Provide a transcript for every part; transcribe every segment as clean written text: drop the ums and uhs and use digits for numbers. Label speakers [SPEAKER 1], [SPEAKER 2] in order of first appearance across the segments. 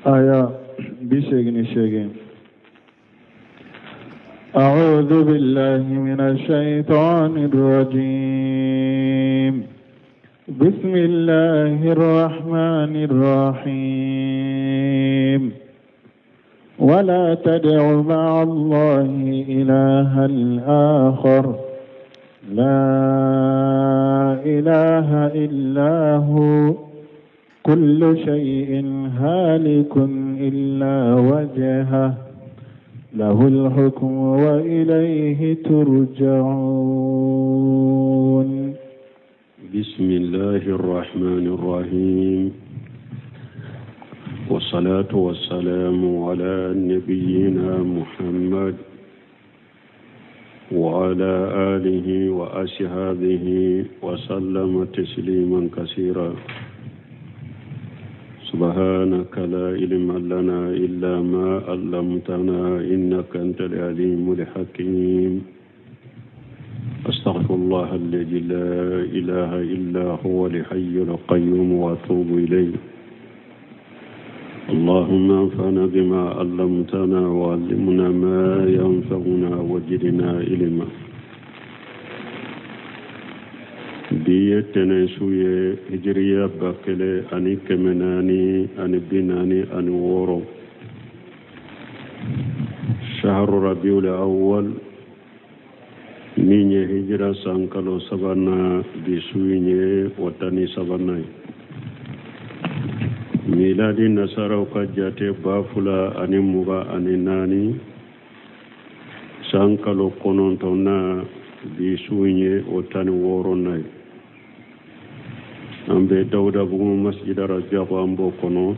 [SPEAKER 1] آية بشيء أعوذ بالله من الشيطان الرجيم. بسم الله الرحمن الرحيم. ولا تدع مع الله إلها آخر لا إله إلا هو كل شيء هالك إلا وجهه له الحكم وإليه ترجعون.
[SPEAKER 2] بسم الله الرحمن الرحيم. والصلاة والسلام على نبينا محمد وعلى آله وأصحابه وسلم تسليما كثيرا. سبحانك لا علم لنا إلا ما علمتنا إنك أنت العليم الحكيم. أستغفر الله الذي لا إله إلا هو الحي القيوم وأتوب إليه. اللهم انفعنا بما علمتنا وعلمنا ما ينفعنا وزدنا علما. biye tene suye hijriya bakele ani kemenani ani binani ani woro shahru rabiul awwal minye hijra sankalo sabana bisuye watani sabana miladi nasara ukajate bafula ani muga ani nani sankalo konontona bisuye watani woro nai ambe dawda bugu masjid rajabu ambo kono.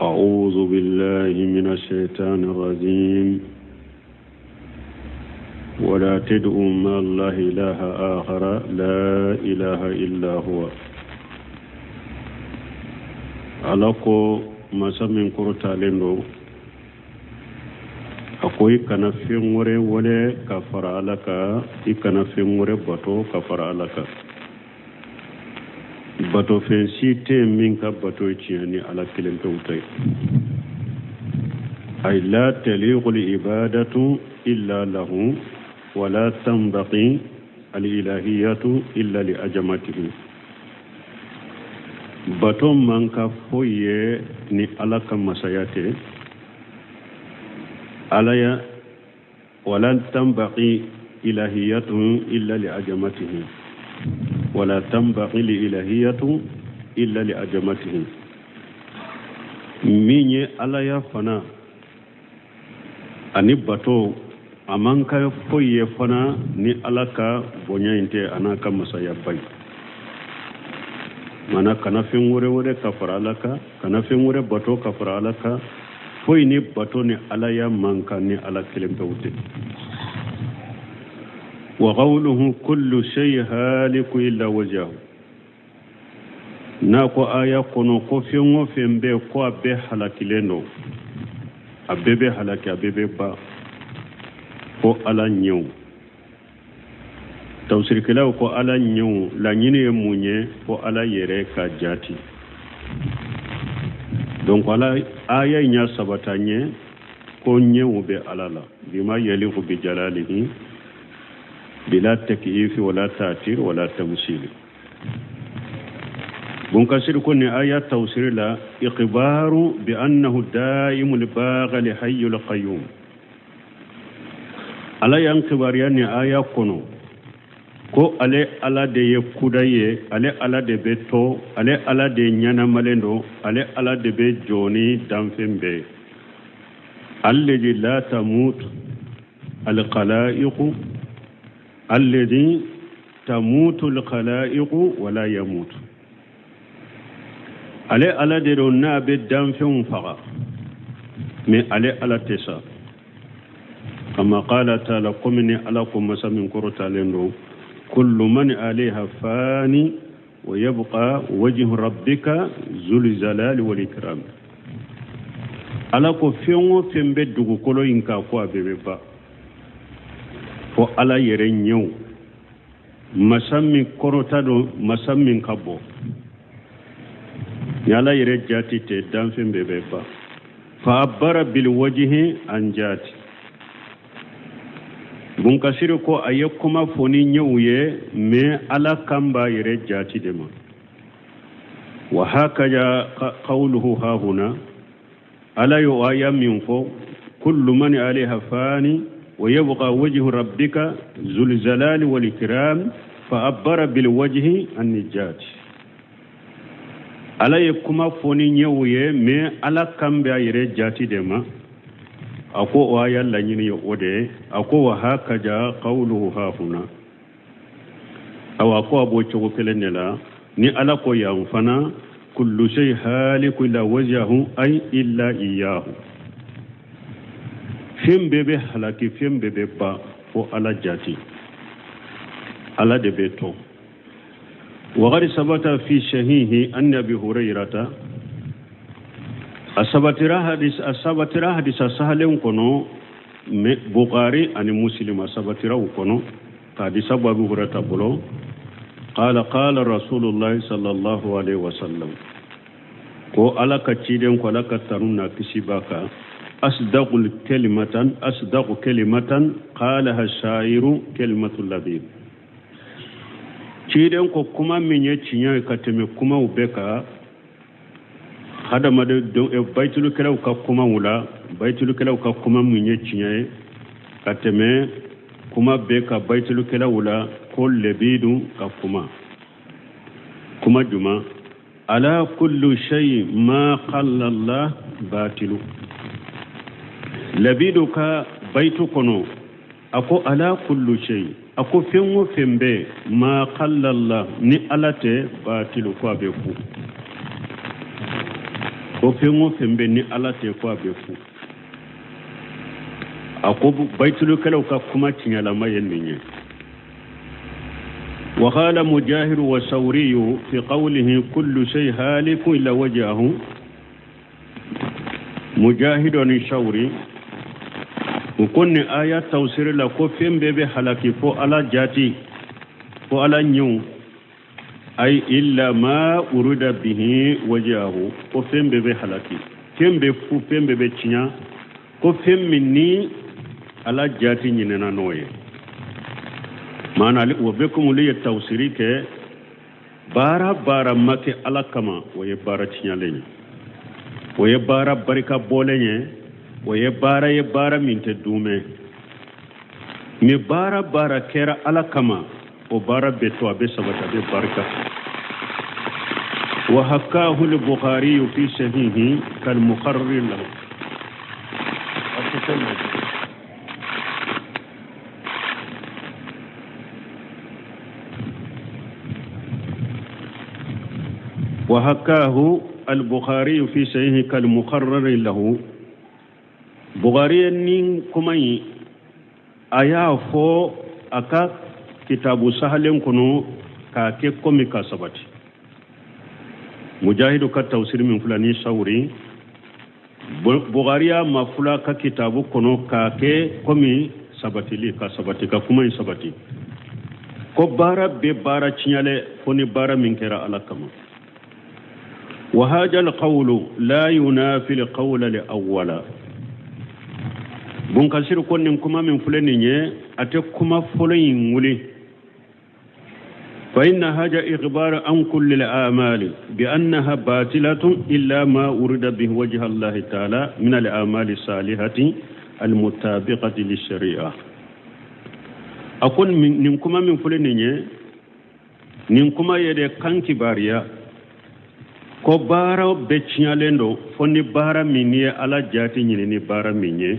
[SPEAKER 2] a'udhu billahi minash shaitanir rajim. wala tad'u ma allahi ilaha akhara la ilaha illa huwa. alako masamin kurtalendo akoy kana fengore wole kafara alaka ikana fengore bato kafara alaka bato fen site min ka bato ciani ala kilen tawtay ay la taliqu li ibadatu illa lahu wa la tanbaqi al ilahiyatu illa li ajamatihi. bato man ka foye ni ala ka masayate alaya wa la tanbaqi ilahiyatu illa li ajamatihi ولا تنبغي لإلهية إلا لأجمته. ميني على يفنا أني باتو أمانكا فوي يفنا ني ألاكا بنيا انتي أناكا مسايا باي مانا كنا في موري كفر ألاكا كنا في موري باتو كفر ألاكا فوي ني باتو ني على يمانكا ني على كلمة توتي. وقوله كل شيء هالك إلا وجهه. ناكو آية كونو كوفيون فيمبي كو أبي حلاكي لنو أبي حلاكي أبي با كو ألا نيو توسير كلاو كو ألا نيو لا نيني يموني كو ألا يريكا جاتي. دونك على آية نيا سبتاني كو نيو بي ألالا بما يليق بجلاله بلا تكييف ولا تأثير ولا تمثيل. بنكسر كن آيات توسير لا إخبار بأنه دائم الباغ لحي القيوم. على ينكبر يعني آيات كنو كو على على دي يكوداي على على دي بيتو على على دي نيانا مالندو على على دي بيت جوني دامفمبي الذي لا تموت الخلائق الذي تموت الخلائق ولا يموت. على درنا بدم فيهم فقط من على تسا كما قال تعالى قمني علىكم مسامين كرتا لندو كل من عليها فاني ويبقى وجه ربك ذو الجلال والإكرام. على كفيون في بدو كلو إنكا قوى بيبا fo ala yere nyew masami korotado masami kabo yala yere jati te danfen bebe ba fa abara bil wajhi an jati bun kasiri ko aye kuma foni nyuye me ala kamba yere jati de ma wa hakaja qawluhu ha huna ala yu ayamin fo kullu man alaiha fani wa yabqa wajhu rabbika zul jalali wal ikram fa abara bil wajhi an jati ala ye kuma foni nyuye me ala kamba yere jati de ma ako wa yalla nyini yo ode ako wa hakaja qawluhu ha huna awa ko abo chogo kelenela ni ala ko ya fana kullu shay haliku illa wajhahu ay illa iyyahu fim bebe halaki fim bebe ba fo ala jati ala de beto wa qad sabata fi shahihi anna bi hurairata asabatira hadis sahalen kono me bukhari ani muslim asabatira kono hadisa babu hurata bolo qala rasulullah sallallahu alaihi wasallam ko alaka ciden ko alaka taruna kisibaka asdaqu kalimatan qalaha shairu kalimatul labib ciden ko kuma minye cinya kateme kuma ubeka hada made don baytul kalaw ka kuma wula baytul kalaw ka kuma munye cinye kateme kuma be ka baytul kalaw wula ko lebidu ka kuma juma ala kullu shay ma qalla Allah batilu lebidu ka baytu kono ako ala kullu shay ako fenwo fembe ma qalla Allah ni alate batilu ko be fu o fengo fembe ni ala te ko abefu akobu baytul kalaw ka kuma tinyala mayen ninye wa qala mujahid wa sawri fi qawlihi kullu shay haliku illa wajhahu mujahid wa sawri ukunni aya tawsir la ko fembe be halaki fo ala jati fo ala nyu ay illa ma urida bihi wajahu ko fembe be halaki fembe fu fembe be cinya ko femmi ni ala jati nyinena noye mana li wabekum li tawsiri ke bara make ala kama waye bara cinya lenye waye bara barika bolenye waye bara minte dume mi bara kera ala kama o bara beto abe sabata be barka wa hakahu al-bukhari fi sahihi kal muqarrir lahu wa hakahu al-bukhari fi sahihi kal muqarrir lahu bukhari nin kumai aya fo aka kitabu sahalen kuno ka ke komi ka sabati mujahidu ka tawsir min fulani sawri bukhariya mafula ka kitabu kuno ka ke komi sabati li ka sabati ka kuma sabati ko bara be bara cinyale foni bara min kera alakama wa hadha alqawlu la yunafi alqawla li awwala bun kasir konnin kuma min fulani nye ate kuma fulayin wuli فإن هذا إخبار عن كل الأعمال بأنها باطلة إلا ما ورد به وجه الله تعالى من الأعمال الصالحة المطابقة للشريعة أقول نمكما من فلنية نمكما يدي كان كباريا كبارا بتشيالندو فني بارا مني على جاتي نيني بارا مني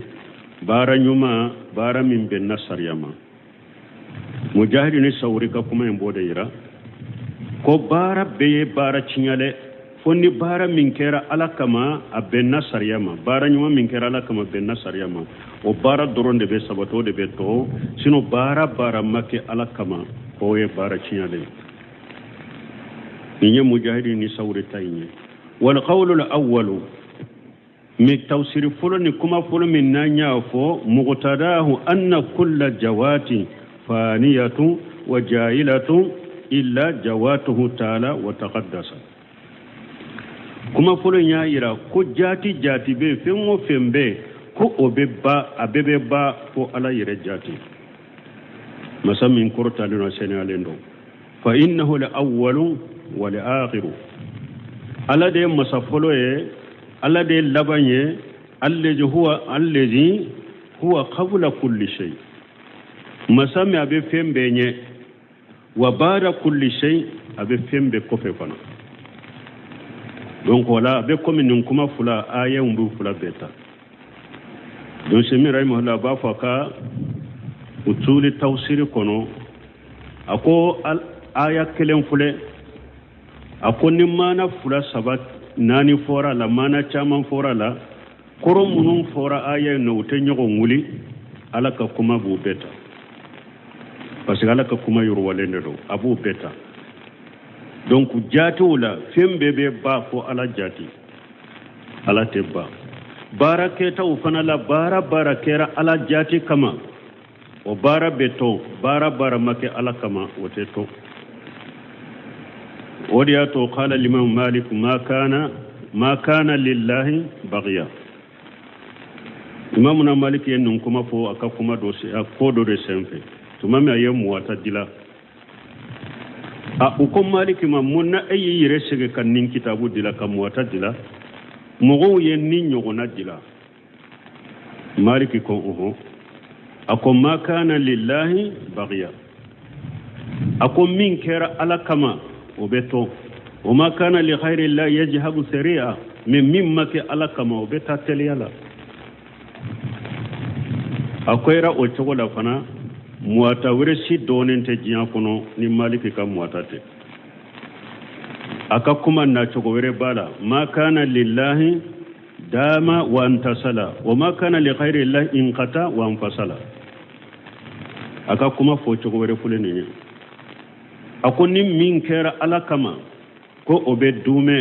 [SPEAKER 2] بارا نيوما بارا من بنا سرياما mujahid ni sawri ka kuma en boda yira ko bara be bara cinyale fonni bara min kera alakama abenna sariyama bara nyuma min kera alakama benna sariyama o bara doronde be sabato de be to sino bara make alakama ko e bara cinyale ni mujahid ni sawri tayni wal qawlu al awwal mi tawsir fulani kuma fulu min nanya fo muqtadahu anna kull jawati faniyatu wa jailatu illa jawatuhu ta'ala wa taqaddasa kuma folo nya ira ko jati jati be fengo fembe ko obeba abebe ba ko ala yire jati masamin korta lino senalendo fa innahu la awwalu wa la akhiru ala de masafolo e ala de labanye allazi huwa qabla kulli shay masami abe fembe nye wa bada kulli shay abe fembe kofe fana donc wala abe komi nin kuma fula aya umbu fula beta donc semi rahimahullah ba faka utuli tawsiri kono ako aya kelen fule ako ni mana fula sabat nani fora la mana chaman fora la koro munun fora aya no te nyogo nguli alaka kuma bu beta parce que alaka kuma yuru walende do abu beta donc jati wala fembe be ba ko ala jati ala tebba baraketa ufana la barakera ala jati kama o bara beto bara make ala kama woteto ودياتو قال الإمام مالك ما كان لله بغيا إمامنا مالك ينكما فو أكاكما دوسي أكودو رسنفي تمامي أيام واتدلا أكم مالك ما منا أي يرسك كنين كتابو دلا كم واتدلا مغو ينين يغنا دلا مالك يكون أكم ما كان لله بغيا أكم من كرا على كما وبتو وما كان لخير الله يجهب سريعا مما كي على كما وبتا تليالا akwai ra'oce wala fana muwata wure si donin ta jiya kono ni maliki kan muwata te aka kuma na ce wure bala ma kana lillahi dama wa antasala wa ma kana li ghairi llahi inqata wa anfasala aka kuma fo ce wure fule ne akoni min kera ala kama ko obe dume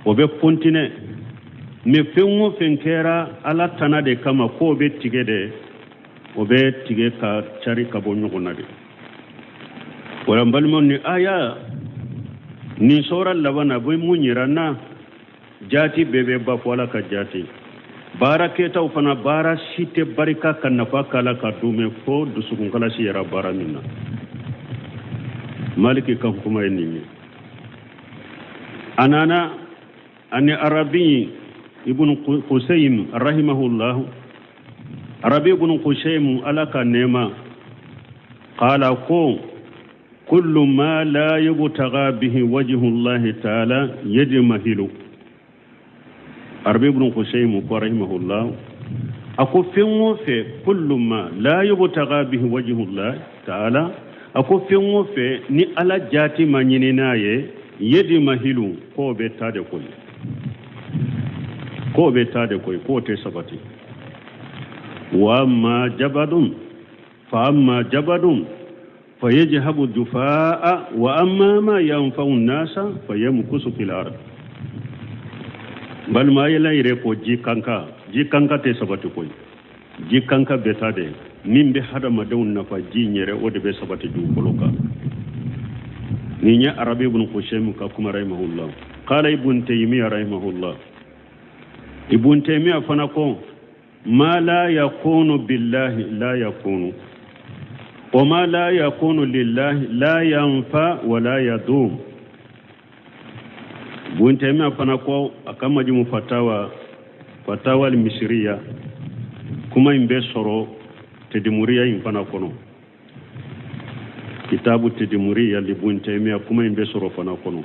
[SPEAKER 2] obe fontine me fengo fenkera ala tana de kama ko obe tige ka chari ka bonyo na de wala mbalmo ni aya ni sora labana boy munyirana jati bebe ba wala ka jati baraketa ufana bara site barika kanafa kala ka dume fo dusukun kala shi yara bara minna maliki kan kuma yin anana ani arabi ibn qusaym rahimahullah arabi ibn qusaym alaka nema qala ko kullu ma la yubtagha bihi wajhu allah ta'ala yajmahilu arabi ibn qusaym rahimahullah ako fenwo fe kullu ma la yubtagha bihi wajhu allah ta'ala ako fenwo fe ni ala jati manyini naye yedi mahilu ko be tade koy ko te sabati wa amma jabadun fa yajhabu dufaa wa amma ma yanfa'u an-nasa fa yamkusu fil ard bal ma yela ire ko jikanka te sabati koy jikanka be tade nimbe hadama dawun nafa jinyere wode be sabati du koloka ninya arabi ibn qusaym ka kuma rahimahullah qala ibn taymiyyah rahimahullah ibn taymiyyah fana ko ma la yakunu billahi la yakunu wa ma la yakunu lillahi la yanfa wa la yadum ibn taymiyyah fana ko akama jimu fatawa al-misriya kuma imbe soro tedimuriya infana kono kitabu tedimuriya libun taymiya kuma imbe soro fana kono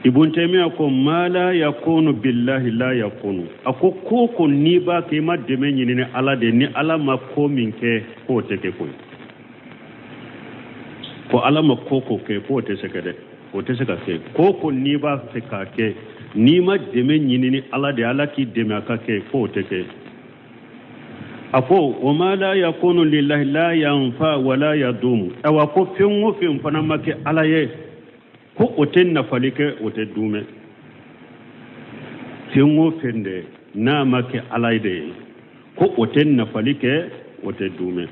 [SPEAKER 2] ibn taymiya ko mala yakunu billahi la yakunu ako ko ni ba ke ma deme nyini ne ala de ni ala ma ko minke ko teke ko ala ma ko ke ko te sekede ko te seka ke ko ni ba se ka ke ni ma deme nyini ne ala de ala ki deme ka ke ko teke afo wama la yakunu lillahi la yanfa wala yadum awa ko fenwo fen fana make alaye ko oten na falike ote dume fenwo fende na make alaide ko oten na falike ote dume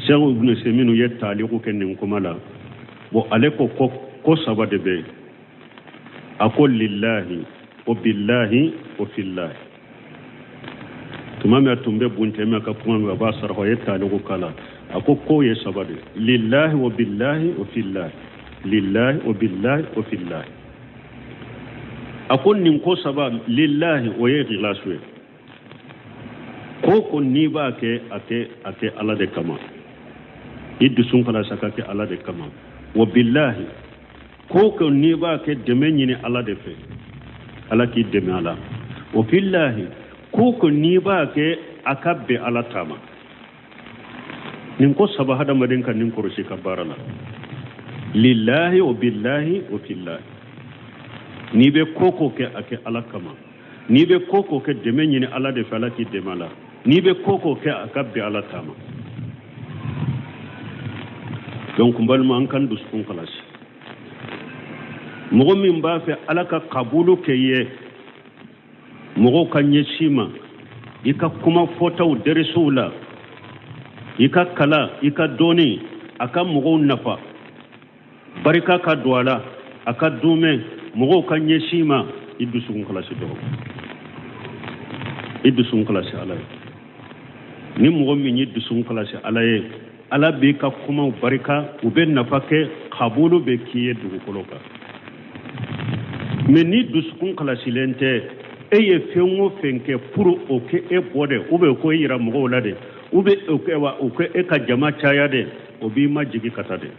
[SPEAKER 2] Cheikh Ibn Seminu yet taliqu kenin kumala bo ale ko sabade be أقول لله وبالله وفي الله تمام يتم بنت ما كمان ببصر هو يتعلق كلا أقول كوي سبب لله وبالله وفي الله لله وبالله وفي الله أقول نكو سبب لله ويغلاسوي كوكو نيبا أكي الله ده كمان يدسون كلا سكاكي الله ده كمان وبالله كوكو نيبا كي دميني الله ده في الله كي دمي الله وفي الله كوكو نيبا كي أكبر الله تاما نكو سبب هذا مدين كان نكو رشي كبارلا لله وبالله وفي الله نيبا كوكو كي أكي الله كمان نيبا كوكو كي دميني الله ده في الله كي دمي الله نيبا كوكو كي أكبر الله تاما donc mbalma an kan duskun kalas mogo min ba fe alaka kabulu keye mogo kan yeshima ika kuma fotaw deresula ika kala ika doni aka mogo nafa barika ka duala aka dume mogo kan yeshima idusun kalas do idusun kalas ala ni mogo min idusun kalas ala ye ala be ka kuma barika ube nafake kabulu be kiye dugukoloka mais ni duskun kalasilente eye fengo fenke pour oke e bode ube ko yira mo la de ube oke wa oke e ka jama chaya de obi ma jigi kata de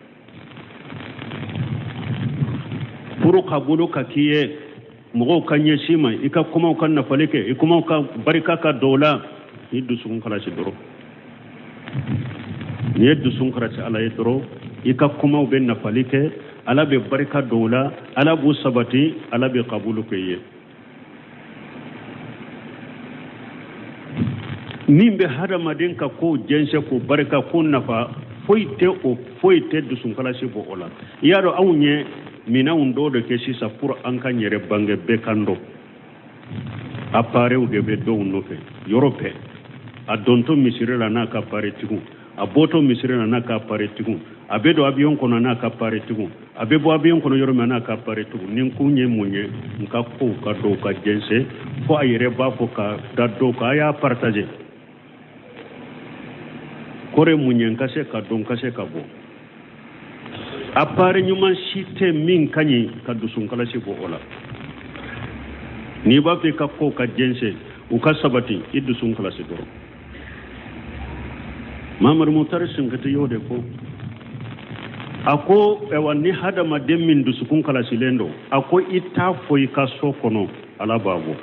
[SPEAKER 2] pour kabulu ka kiye mo kanye shima ika kuma kan nafaleke ikuma ka barika ka dola ni duskun kalasidoro ni yeddu sunkarati ala yedro ika kuma be nafalike ala be barika dola ala bu sabati ala be qabulu keye nimbe hada madenka ko jense ko barika ko nafa foite du sunkarasi bo ola yaro awnye mina undo de keshi sa pour anka nyere bange be kando apare u de be do nofe europe adonto misire la na ka pare tiku aboto misiri na naka pare tigun abedo abiyon kono naka pare tigun abebo abiyon kono yorome naka pare tigun nin kunye munye nka ko ka do ka jense fo ayere ba fo ka daddo ka ya partager kore munye nkase ka don kase ka bo apare nyuma shite min kanyi ka dusun kala shi bo ola ni ba fe ka ko ka jense u ka sabati idusun kala shi do mamar mutar shinkata yau da ko ako wani hada mademmin da su kun kala silendo ako ita foi ka so kono ala babu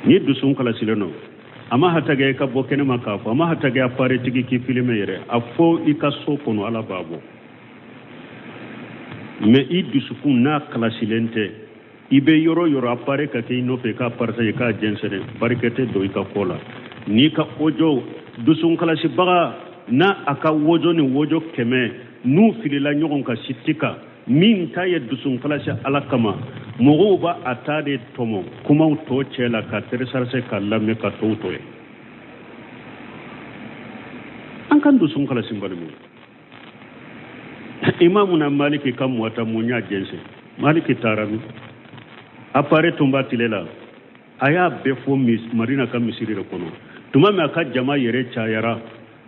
[SPEAKER 2] ni da sun kala silendo amma hata ga ka bokene makafa amma hata ga fare tigi ki filme yere afo ika so kono ala babu me idu su kun na kala silente ibe yoro apare ka ke no fe ka parta ka jensere barkete do ika kola ni ka ojo dusun kalasi baga na aka wojo ni wojo keme nu filila nyogon ka sitika min ta ye dusun kalasi alakama mogo ba atade tomo kuma to chela ka teresarse kala me ka to to an kan dusun kalasi balmu imamuna maliki kam wata munya jense maliki tarami apare tumba tilela aya befo marina kam misiri kono tuma me aka jama yere chayara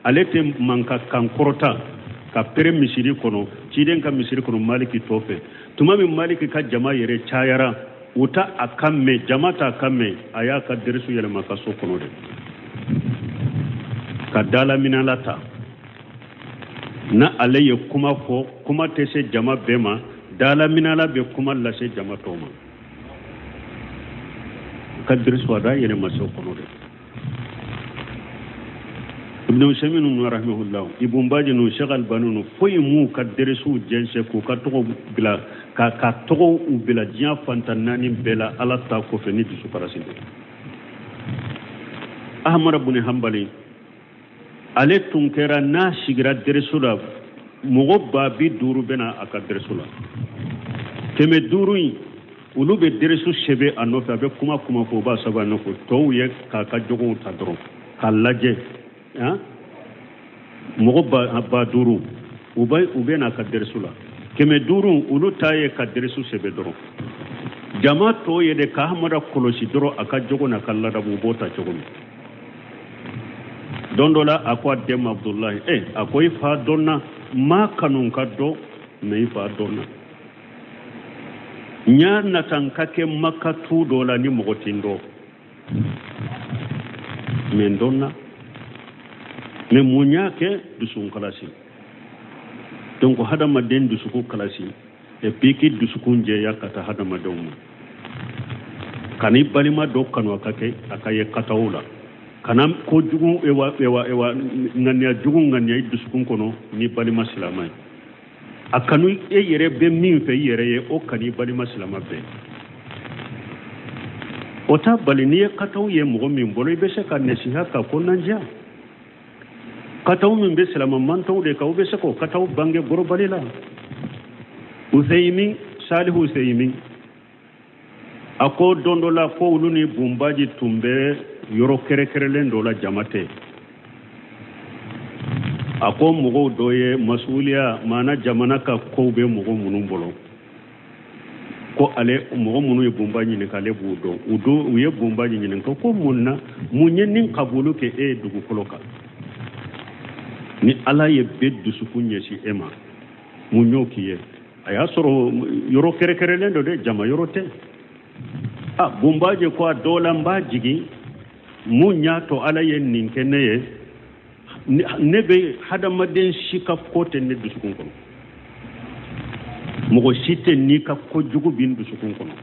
[SPEAKER 2] alete manka kankorota ka pere misiri kono chiden ka misiri kono maliki tofe tuma me maliki ka jama yere chayara uta akamme jamata akamme aya ka dersu yele maka so kono de ka dala minalata na alaye kuma ko kuma tese jama bema dala minala be kuma lase jama toma ka dersu wada yele maso kono de ibn Usaymin rahimahullah ibn Baji no shagal banunu foyi mu ka deresu jense ko ka to bila ka to bila jiya fantanani bela ala ta ko fe ni su parasinde Ahmad ibn Hanbali ale tunkera na shigira deresu la mogo babi duru bena aka deresu la teme duru ulu be deresu shebe anofe abe kuma fo ba saba noko to ye ka jogo ta doro ka laje mogo ba duru ube na ka dersula keme durun ulu taye ka deresu sebe doro jama to yede ka hamada kolosi doro aka jogo na kala da bota jogomi dondola akwa dem abdullah akoy fa donna ma kanun kaddo me fa donna nya natan kake makka tu dola ni mogotindo men donna me munya ke dusun kalasi donc hadama den dusuku kalasi e piki dusukun je yakata hadama dawma kani balima do kanu akake akaye katawula kanam ko jugu ewa nganya jugu nganya dusukun kono ni balima silamai akanu e yere be min fe yere ye o kani balima silama be ota balini kataw ye mo min bolo be se kan nesiha ka ko nanja kataw min be silama man taw de ka be se ko kataw bange goro balila Usaymi Salihu Usaymi ako dondola ko uluni bumbaji tumbe yoro kerekerelen dola jamate ako mugo doye masuliya mana jamana ka ko be mugo munun bolo ko ale mugo munu ye bumbaji ni kale budo udo uye bumbaji ni ko munna munyen kabulu ke dugu koloka ni ala ye beddu sukunye si ema munyo kiye aya soro yoro kerekerelen do de jama yoro te bumbaje ko dola mbajigi munya to ala yen ninkene ye nebe hadama den shika kote ne dusukun kono mogo site ni ka ko jugu bin dusukun kono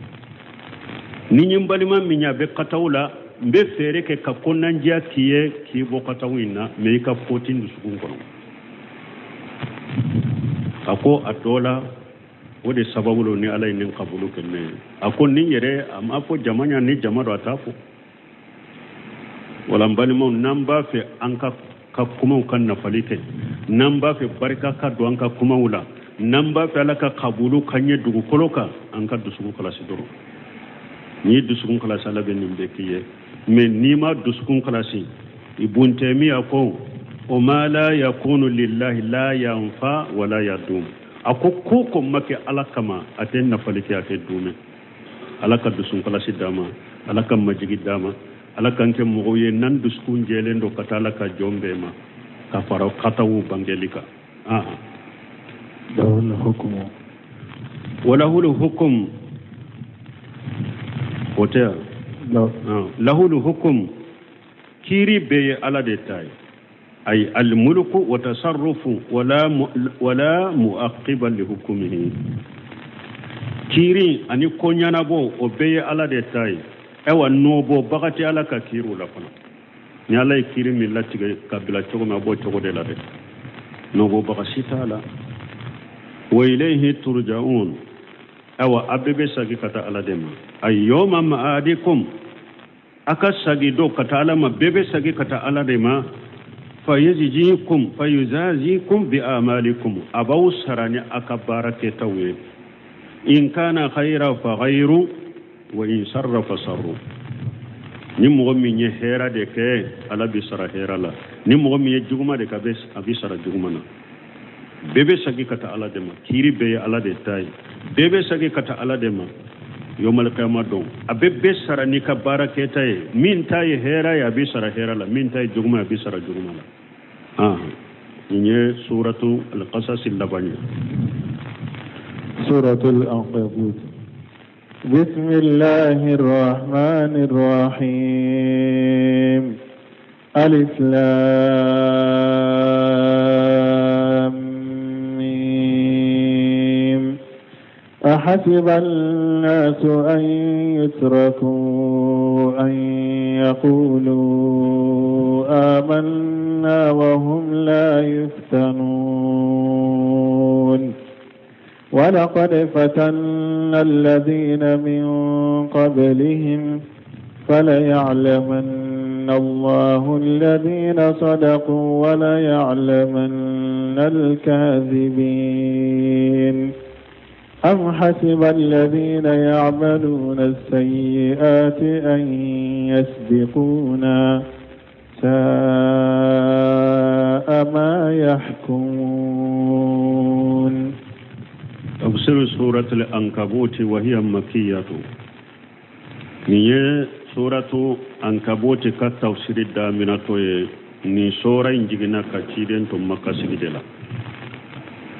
[SPEAKER 2] ni nyimbalima minya be katawla mbe fere ke ka konanjia kiye ki bo katawina me ka fotin dusukun kono ako adola wode sababu ni ala nin qabulu kenne ako ni yere am afo jamanya ni jamado atafo wala mbalimo namba fe anka ka kuma kan na falike namba fe barka ka do anka kuma wula namba fe alaka qabulu kanye dugu koloka anka dusugu kala sidoro ni dusugu kala sala be nimbe kiye men nima dusugu kala si ibn taymiya ko o ma la yakunu lillahi la yanfa wala yadum ako ko make alakama aten na falike ate dume alaka dusun kala sidama alaka majigi dama alaka nke mogoye nan duskun jelendo katala ka jombe ma ka faro katawu bangelika
[SPEAKER 1] lahul hukmu
[SPEAKER 2] walahul hukm hotel lahul hukm kiri be ala detay ay al-mulku wa tasarrufu wala mu'aqqiban li hukmihi kiri ani konyana bo o beye ala de tay ewa nobo bagati ala ka kiru la fana ni ala kiri millati kabila chogo ma bo chogo de la de nobo bagashita ala wa ilayhi turja'un awa abebe sagi kata ala dema ayyoma ma'adikum akasagi do kata ala ma bebe sagi kata ala dema fayuzazikum bi amalikum abaw sarani akabarake tawwe in kana khayra fa ghayru wa in sharra fa sarru ni mo mi nye hera de ke ala bi sara hera la ni mo mi juguma de ka bes abi sara juguma na bebe sagi kata ala de ma kiri be ala de tay bebe sagi kata ala de ma yomal qiyamah don abebe sara ni ka barake tay min tay hera ya bi sara hera la min tay juguma bi sara juguma la ni suratu al-qasas al-labani
[SPEAKER 1] suratul ankabut bismillahir rahmanir rahim alif lam mim ahasiban nasu an yutraku an yaqulu آمنا وهم لا يفتنون ولقد فتنا الذين من قبلهم فليعلمن الله الذين صدقوا وليعلمن الكاذبين أم حسب الذين يعملون السيئات أن يسبقونا ساء ما يحكمون
[SPEAKER 2] تفسير سورة الأنكبوت وهي مكية. نية سورة أنكبوت كتفسير الدامنة ni sura injigina ka ciden to makka sigidela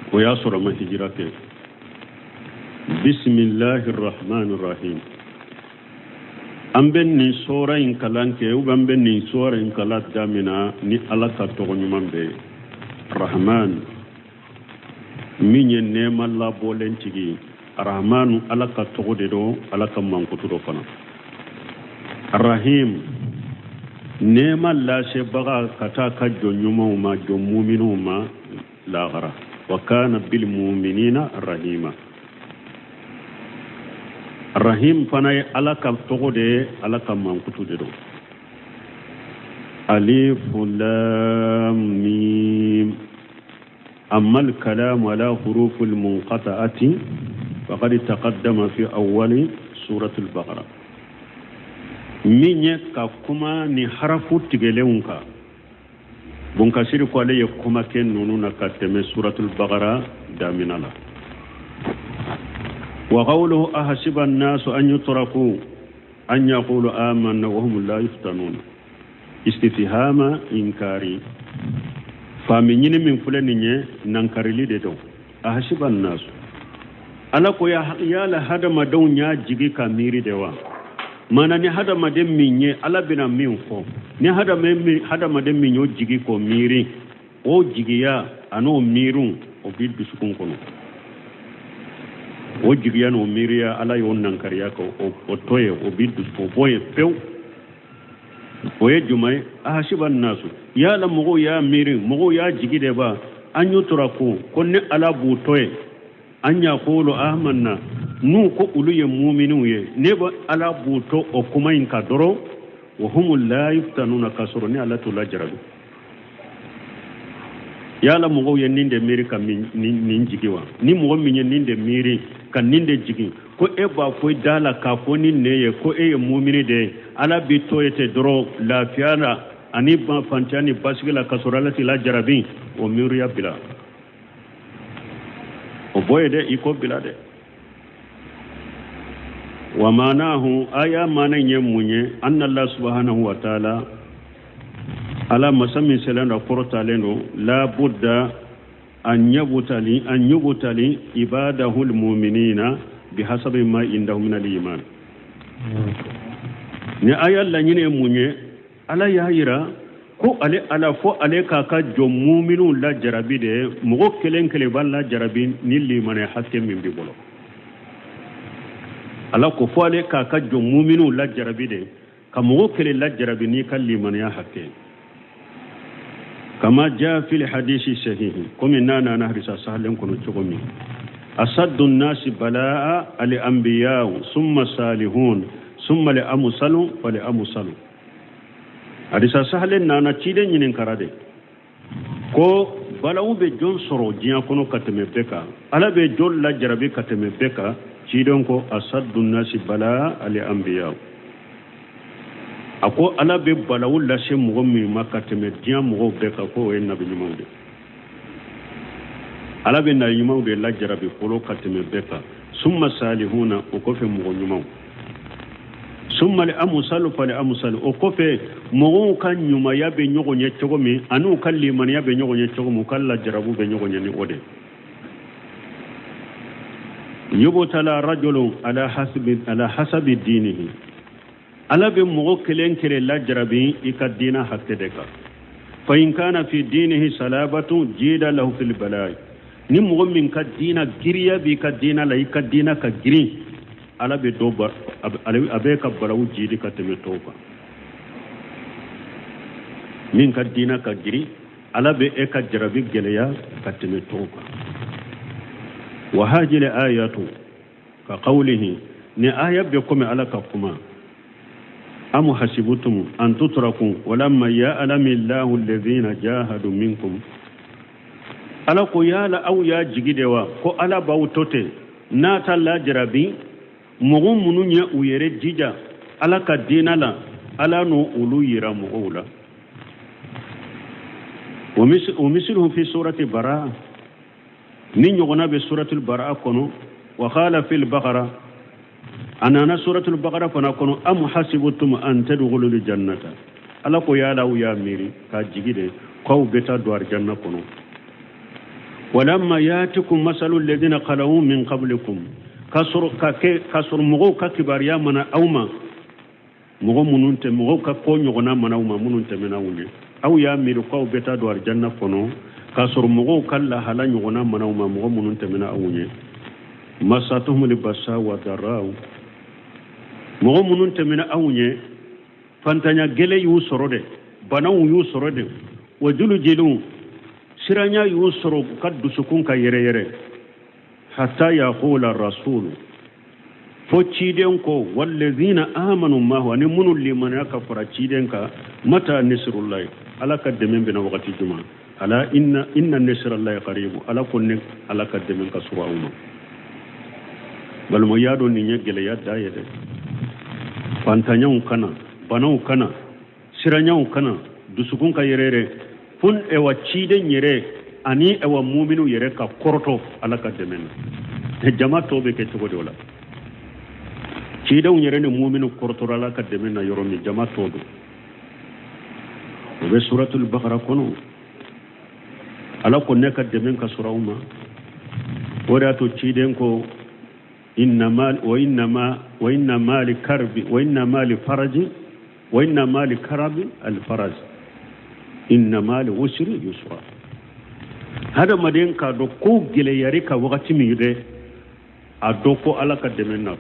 [SPEAKER 2] ko ya sura ma hijira ke bismillahir rahmanir rahim amben ni sura in kalanke u amben ni sura in kalat damina ni alaka to nyumambe rahman minye nema la bolen tigi rahman alaka to de do alaka mankutu do fana rahim nema la se baga kata ka jonyuma ma jomuminu ma la gara wa kana bil mu'minina rahima rahim fana alaka togode alaka mankutu de do alif lam mim amma al kalam ala huruf al munqata'ati faqad taqaddama fi awwal surah al baqara minye ka kuma ni harafu tigeleunka bunka siri ko le kuma ken nunu na kateme suratul baqara daminala wa qawluhu ahasiba an-nasu an yutraku an yaqulu amanna wa hum la yuftanun istifhama inkari fami nyini min fulani nye nankarili de do ahasiba an-nasu ala ko ya la hada madawnya jigi kamiri dewa mana ni hada madem minye ala bina min fo ni hada madem minyo jigi ko miri o jigiya ano mirun o biddu sukun kono o jigiya no miriya ala yon nan kariya ko o toye o biddu o boye pew boye jumay ahasiban nasu ya la mogo ya miri mogo ya jigi de ba anyu turako konne ala bu toye anya qulu amanna nu ko ulu ye mu'minu ye neba ala buto o kuma in ka doro wa humul la yuftanuna kasuruni ala tulajrabu yala mo ye ninde miri kam nin jigiwa ni mo mi ninde miri kan ninde jigi ko e ba ko dala ka ko ni ne ye ko e mu'mini de ala bi to yete doro la fiana ani ba fantani basgila kasuralati la jarabi o miriya bila o boye de iko bila de wa manahu aya manan yemunye anna allah subhanahu wa ta'ala ala masammin selanda portaleno la budda an yubtali ibadahu almu'minina bihasabi ma indahum min aliman ne aya la nyine munye ala yahira ko ale ala fo ale kaka jom mu'minu la jarabi de mo kelen kele balla jarabi ni limane hakke min bi bolo ala ko fole ka ka jom mu'minu la jarabi de kamo kele la jarabi ni kalli man ya hakke kama jaa fil hadisi sahih kuma nana na hadisa sahlen kono chogomi asaddu nasi balaa al anbiya thumma salihun thumma li amsalu wa li amsalu hadisa sahlen nana ciden nyinin karade ko balawu be jon soro jiya kono kateme beka ala be jol la jarabi kateme beka cidon ko asaddu nasi bala ali anbiya ako ala be balawul la she mo mi makate me dia mo be ka ko en nabi nyumawde ala be na nyumawde la jarabi ko kateme be ka summa salihuna o ko fe mo nyumaw summa li amsalu fa li amsalu o ko fe mo kan nyuma ya be nyogo nye chogo mi anu kalli man ya be nyogo nye chogo mo kala jarabu be nyogo nye ni ode yubtala rajulun ala hasabi dinihi ala be mo kelen kele la jarabi ikadina hattedeka fa in kana fi dinihi salabatu jida lahu fil balai ni mo min kadina giriya bi kadina la ikadina ka giri ala be dobar abe ka barawu jidi ka teme toka min kadina ka giri ala be e ka jarabi geleya ka teme toka وهذه الآية كقوله نآية بكم على كفما أم حسبتم أن تتركوا ولما يعلم الله الذين جاهدوا منكم ألا قيال أو يا جيدوا كو ألا باوتوتي ناتا لا جربي مغم منيا ويرد جيجا ألا كدينا لا ألا نو أولو يرى مغولا ومثله في سورة براءة ni ñogona be suratul baraa kono وقال في البقرة أنا سورة البقرة فنكون أم حسبتم أن تدخلوا الجنة ألا يا لو يا ميري كاجيجي قو بتا دوار جنة كنو ولما ياتكم مثل الذين خلوا من قبلكم كسر مغو كباريا من أوما مغو منونت مغو كوني غنا من أوما منونت من أولي أو يا ميري قو بتا دوار جنة كنو كسر مغو كلا هلا غنا من أوما مغو منونت من أولي مساتهم لبسا وضراو مغو منونت من أولي فانتانيا جلي يوسرode banaw yusorode wajulu jelu siranya yusoro kaddu sukun ka yere hatta yaqula rasul fociden ko wallazina amanu ma wa ni munul liman yakfara ciden ka mata nisrullahi ala kaddemen bina waqti juma ala inna nisrallahi qarib ala kunni ala kaddemen ka suwauma bal mo yado ni nyegele yadda yede fantanyaw kana banaw kana siranyaw kana dusukun ka yerere fun e waciden yere ani e wa mu'minu yere ka korto ala ka demen e jamato be ke to dola cidaw yere ne mu'minu korto ala ka demen na yoromi jamato do be suratul baqara kono ala ko ne ka demen ka surawma wora to ciden ko innama li karbi wa innama li faraji wa innama li karabi al faraj innama li usri yusra hada maden ka do ko gele yari ka wakati mi yude a do ko ala ka demen na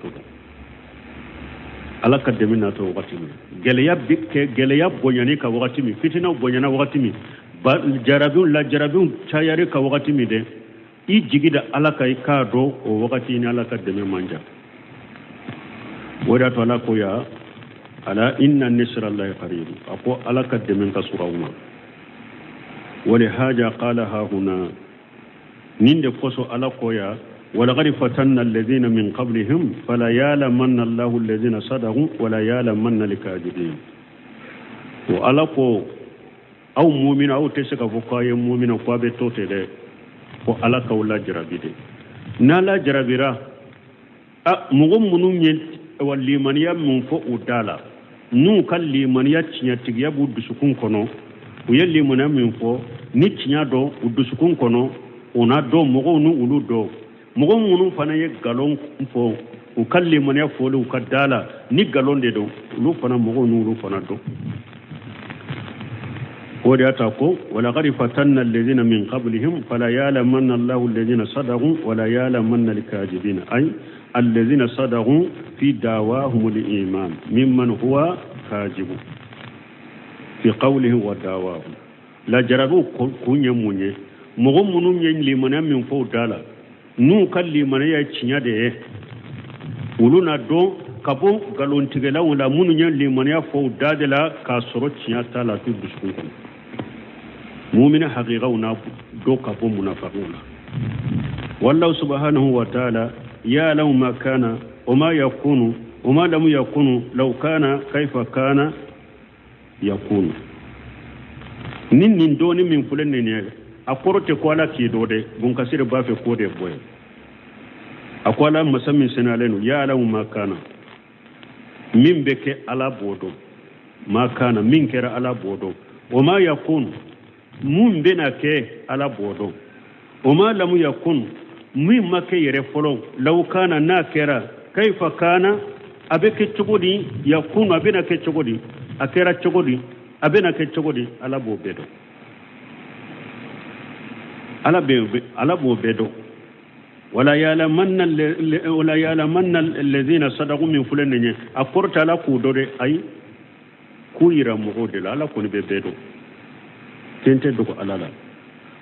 [SPEAKER 2] to wakati mi gele ya bonyani ka wakati mi fitina bonyana wakati mi jarabun chayari ka wakati mi de i jigida ala ka ka do o wakati ni ala ka demen manja wada to ala ko ya ala inna nisrallahi qarib ako ala ka demen ka surawma ولهذا قالها هنا نند قصو على قويا ولقد فتنا الذين من قبلهم فلا يعلمن الله الذين صدقوا ولا يعلمن الكاذبين وعلى قو أو مؤمن أو تسك فقايا مؤمن قابل توتي وعلى قولا جرابيدي نالا جرابيرا مغم منون والليمانيا من فوق دالا نو كالليمانيا تنيا بود سكون كنو uyelli mona min fo ni tinya do udusukun kono ona do mogo nu ulu do mogo munu fana ye galon fo u kalli mona fo lu kadala ni galon de do ulu fana mogo nu ulu fana do wodi ata ko wala qad fatanna alladhina min qablihim fala ya'lamanna Allahu alladhina sadaqu wala ya'lamanna al-kadhibina ay alladhina sadaqu fi dawahum al-iman mimman huwa kadhibu في قوله ودعواه لا جربوا كونيا مونيه مغم منو لمن من فوق دالا نو كان لمن يتشنيا ده ولونا دو كابو غالون تيغلا ولا منو لمن فوق دالا كاسرو تشنيا تالا تدسكون مؤمن حقيقه ونا دو كابو منافقون والله سبحانه وتعالى يا لو ما كان وما يكون وما لم يكون لو كان كيف كان yakunu nin doni min fulen ne akorote ko ala ki dode bun kasire ba fe ko de boy akwala musammin sinalenu ya ala ma kana min beke ala bodo ma kana min kera ala bodo o ma yakun mun bena ke ala bodo o ma lam yakun min make yere folo law kana na kera kaifa kana abeke chogodi yakun abena ke chogodi akera chogodi abena ke chogodi ala bo bedo wala ya'lamanna alladhina sadaqu min fulanni akorta la ku dode ay ku yira mo de la ko ni bedo tente do ko alala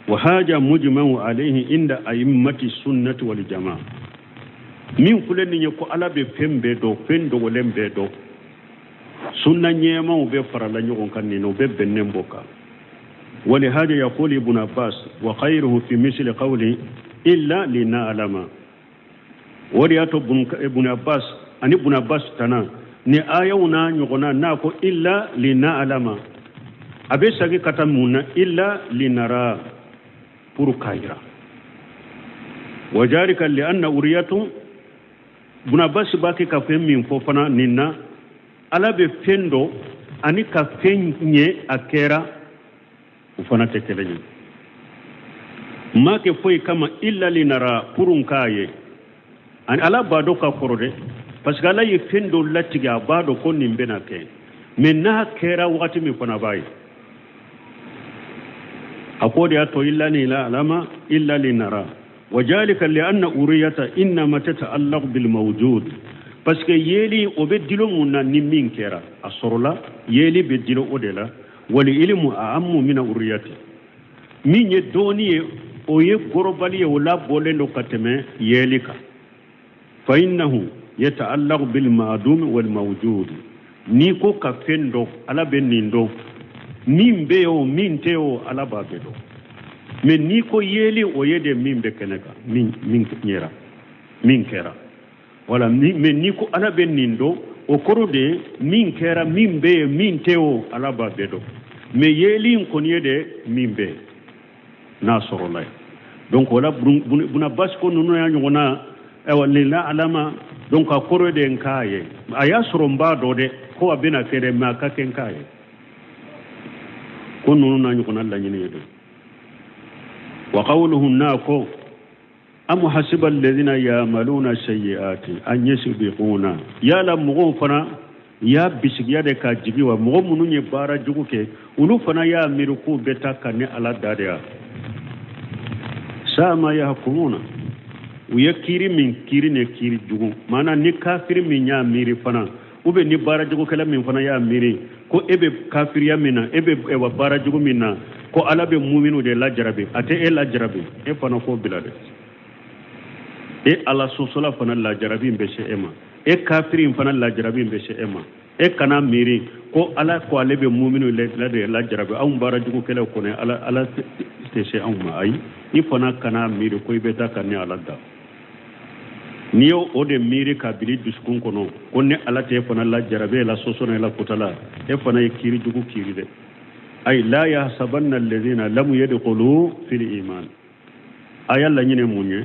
[SPEAKER 2] wa haja mujma'u alayhi inda a'immati sunnati wal jamaa min fulanni ko ala be fembe do fendo wolembe do sunna nyema ube farala nyogon kanni no be bennen boka wali hada yaqulu ibn abbas wa khayruhu fi misl qawli illa lina'lama wali ato ibn abbas ani ibn abbas tana ni ayuna nyogona nako illa lina'lama abe sagi katamuna illa linara pour kayra wajarika li anna uriyatu buna basi baki ka fen min fo fana ninna ala be fendo ani ka fen nye akera ufana tekelenya make foy kama illa linara purun kaye an ala bado ka korode parce que ala yi fendo latiga bado ko nimbe na ke men na kera wakati mi fana bayi akodi ato illa ni la alama illa linara وذلك لأن أورية إنما تتعلق بالموجود parce que yeli obedilo munna nimmin kera asorola yeli bedilo odela wali ilmu a'ammu min uriyati min ye doni o ye gorobali wala bolendo kateme yelika fa innahu yata'allaqu bil ma'dum wal mawjud ni ko ka fendo ala benindo min beyo min teo ala babedo men ni ko yeli o yede min be keneka min nyera min kera wala men ni ko ala benindo o korode min kera min be min teo ala babedo me yeli ko yede min be na sorolay donc wala buna basko nunu ya nyona e wala alama donc a korode en kaye aya soromba do de ko abena fere ma ka ken kaye ko nunu na nyona la nyine yedo wa qawluhu nako am hasiba alladhina ya'maluna sayyi'ati an yasbiquna ya la mugo fana ya bisigiya de ka jibi wa mugo mununye bara jugu ke ulu fana ya miruku beta kanne ala dadaya sama yahkumuna uyakiri min kiri ne kiri jugu mana ni kafiri min ya miri fana ube ni bara jugu kala min fana ya miri ko ebe kafiri ya mina ebe wa bara jugu mina ko ala be mu'minu de la jarabe ate e la jarabe e fana ko bilade e ala sosola fana la jarabi be ema e kafiri fana la jarabi be ema e kana miri ko ala ko ale be mu'minu la de la jarabe am bara jugu kala ko ne ala te am ma ay i fana kana miri ko be ta kan ala da niyo o de miri ka bili duskun kono ko ne ala te fana la jarabe la sosola la kutala e fana e kiri jugu kiri de ay la yahsabanna alladhina lam yadkhulu fil iman ayalla nyine munye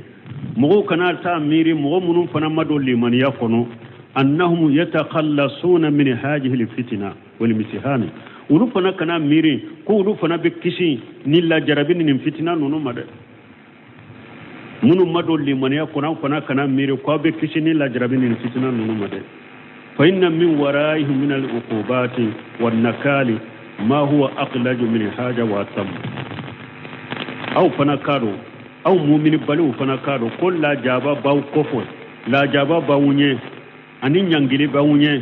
[SPEAKER 2] mugo kana ta miri mugo munun fana mado liman yakono annahum yatakhallasuna min hadhihi alfitna wal misihan ulu fana kana miri ko ulu fana be kisi ni la jarabin ni fitna nonu made munun mado liman yakono fana kana miri ko be kisi ni la jarabin ni fitna nonu made fa inna min waraihim min al-uqubati wan nakali ما هو أقلج من حاجة واتم أو فنكارو أو مؤمن بلو فنكارو كل لا جابا باو كفو لا جابا باونيه أني نيانجلي باونيه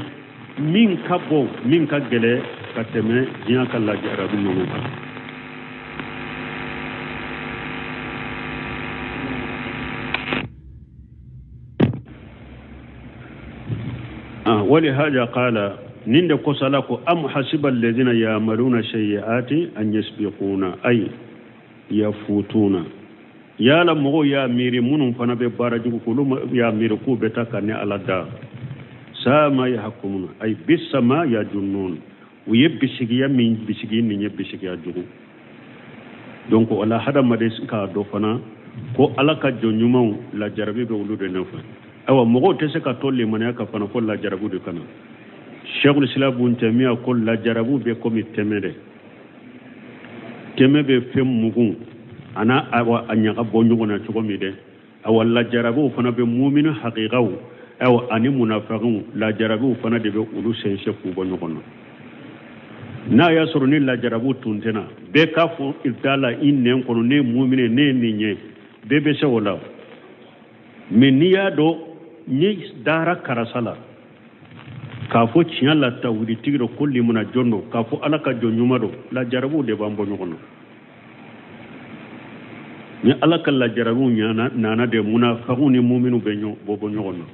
[SPEAKER 2] مين كابو مين كجلة كتمه جيان كلا جرب نوما ولهذا قال نند كسلاكو أم حسب الذين يعملون السيئات أن يسبقون أي يفوتون يا لمغو يا ميري منهم فانا ببارجو كلهم يا ميري كو بتاكني على دا سما يحكمون أي بالسما يجنون ويبشجيا من بشجين من يبشجيا جرو donc wala hada mades ka do fana ko alaka jonyumau la jarabe be wulude nafa awa mogo tese ka tolle man ka fana ko la jarabu de kana Cheikh l'Islam Ibn Taymiyyah ko la jarabu be ko mi temede be fem mugun ana awa anya ka bonyu na to mi de awa la jarabu fana be mu'minu haqiqaw awa ani munafiqun la jarabu fana de be ulu sen shefu bonyu kono na ya soroni la jarabu tuntena be ka fu idala innen kono ne mu'mine ne ninye be be se wala meniya do ni dara karasala kafo ciyan la tawudi tigro kulli muna jonno kafo alaka jonyuma do la jarabu de bambo nyokono ni alaka la jarabu nyana nana de munafiqun ni mu'minu be nyo bobo nyokono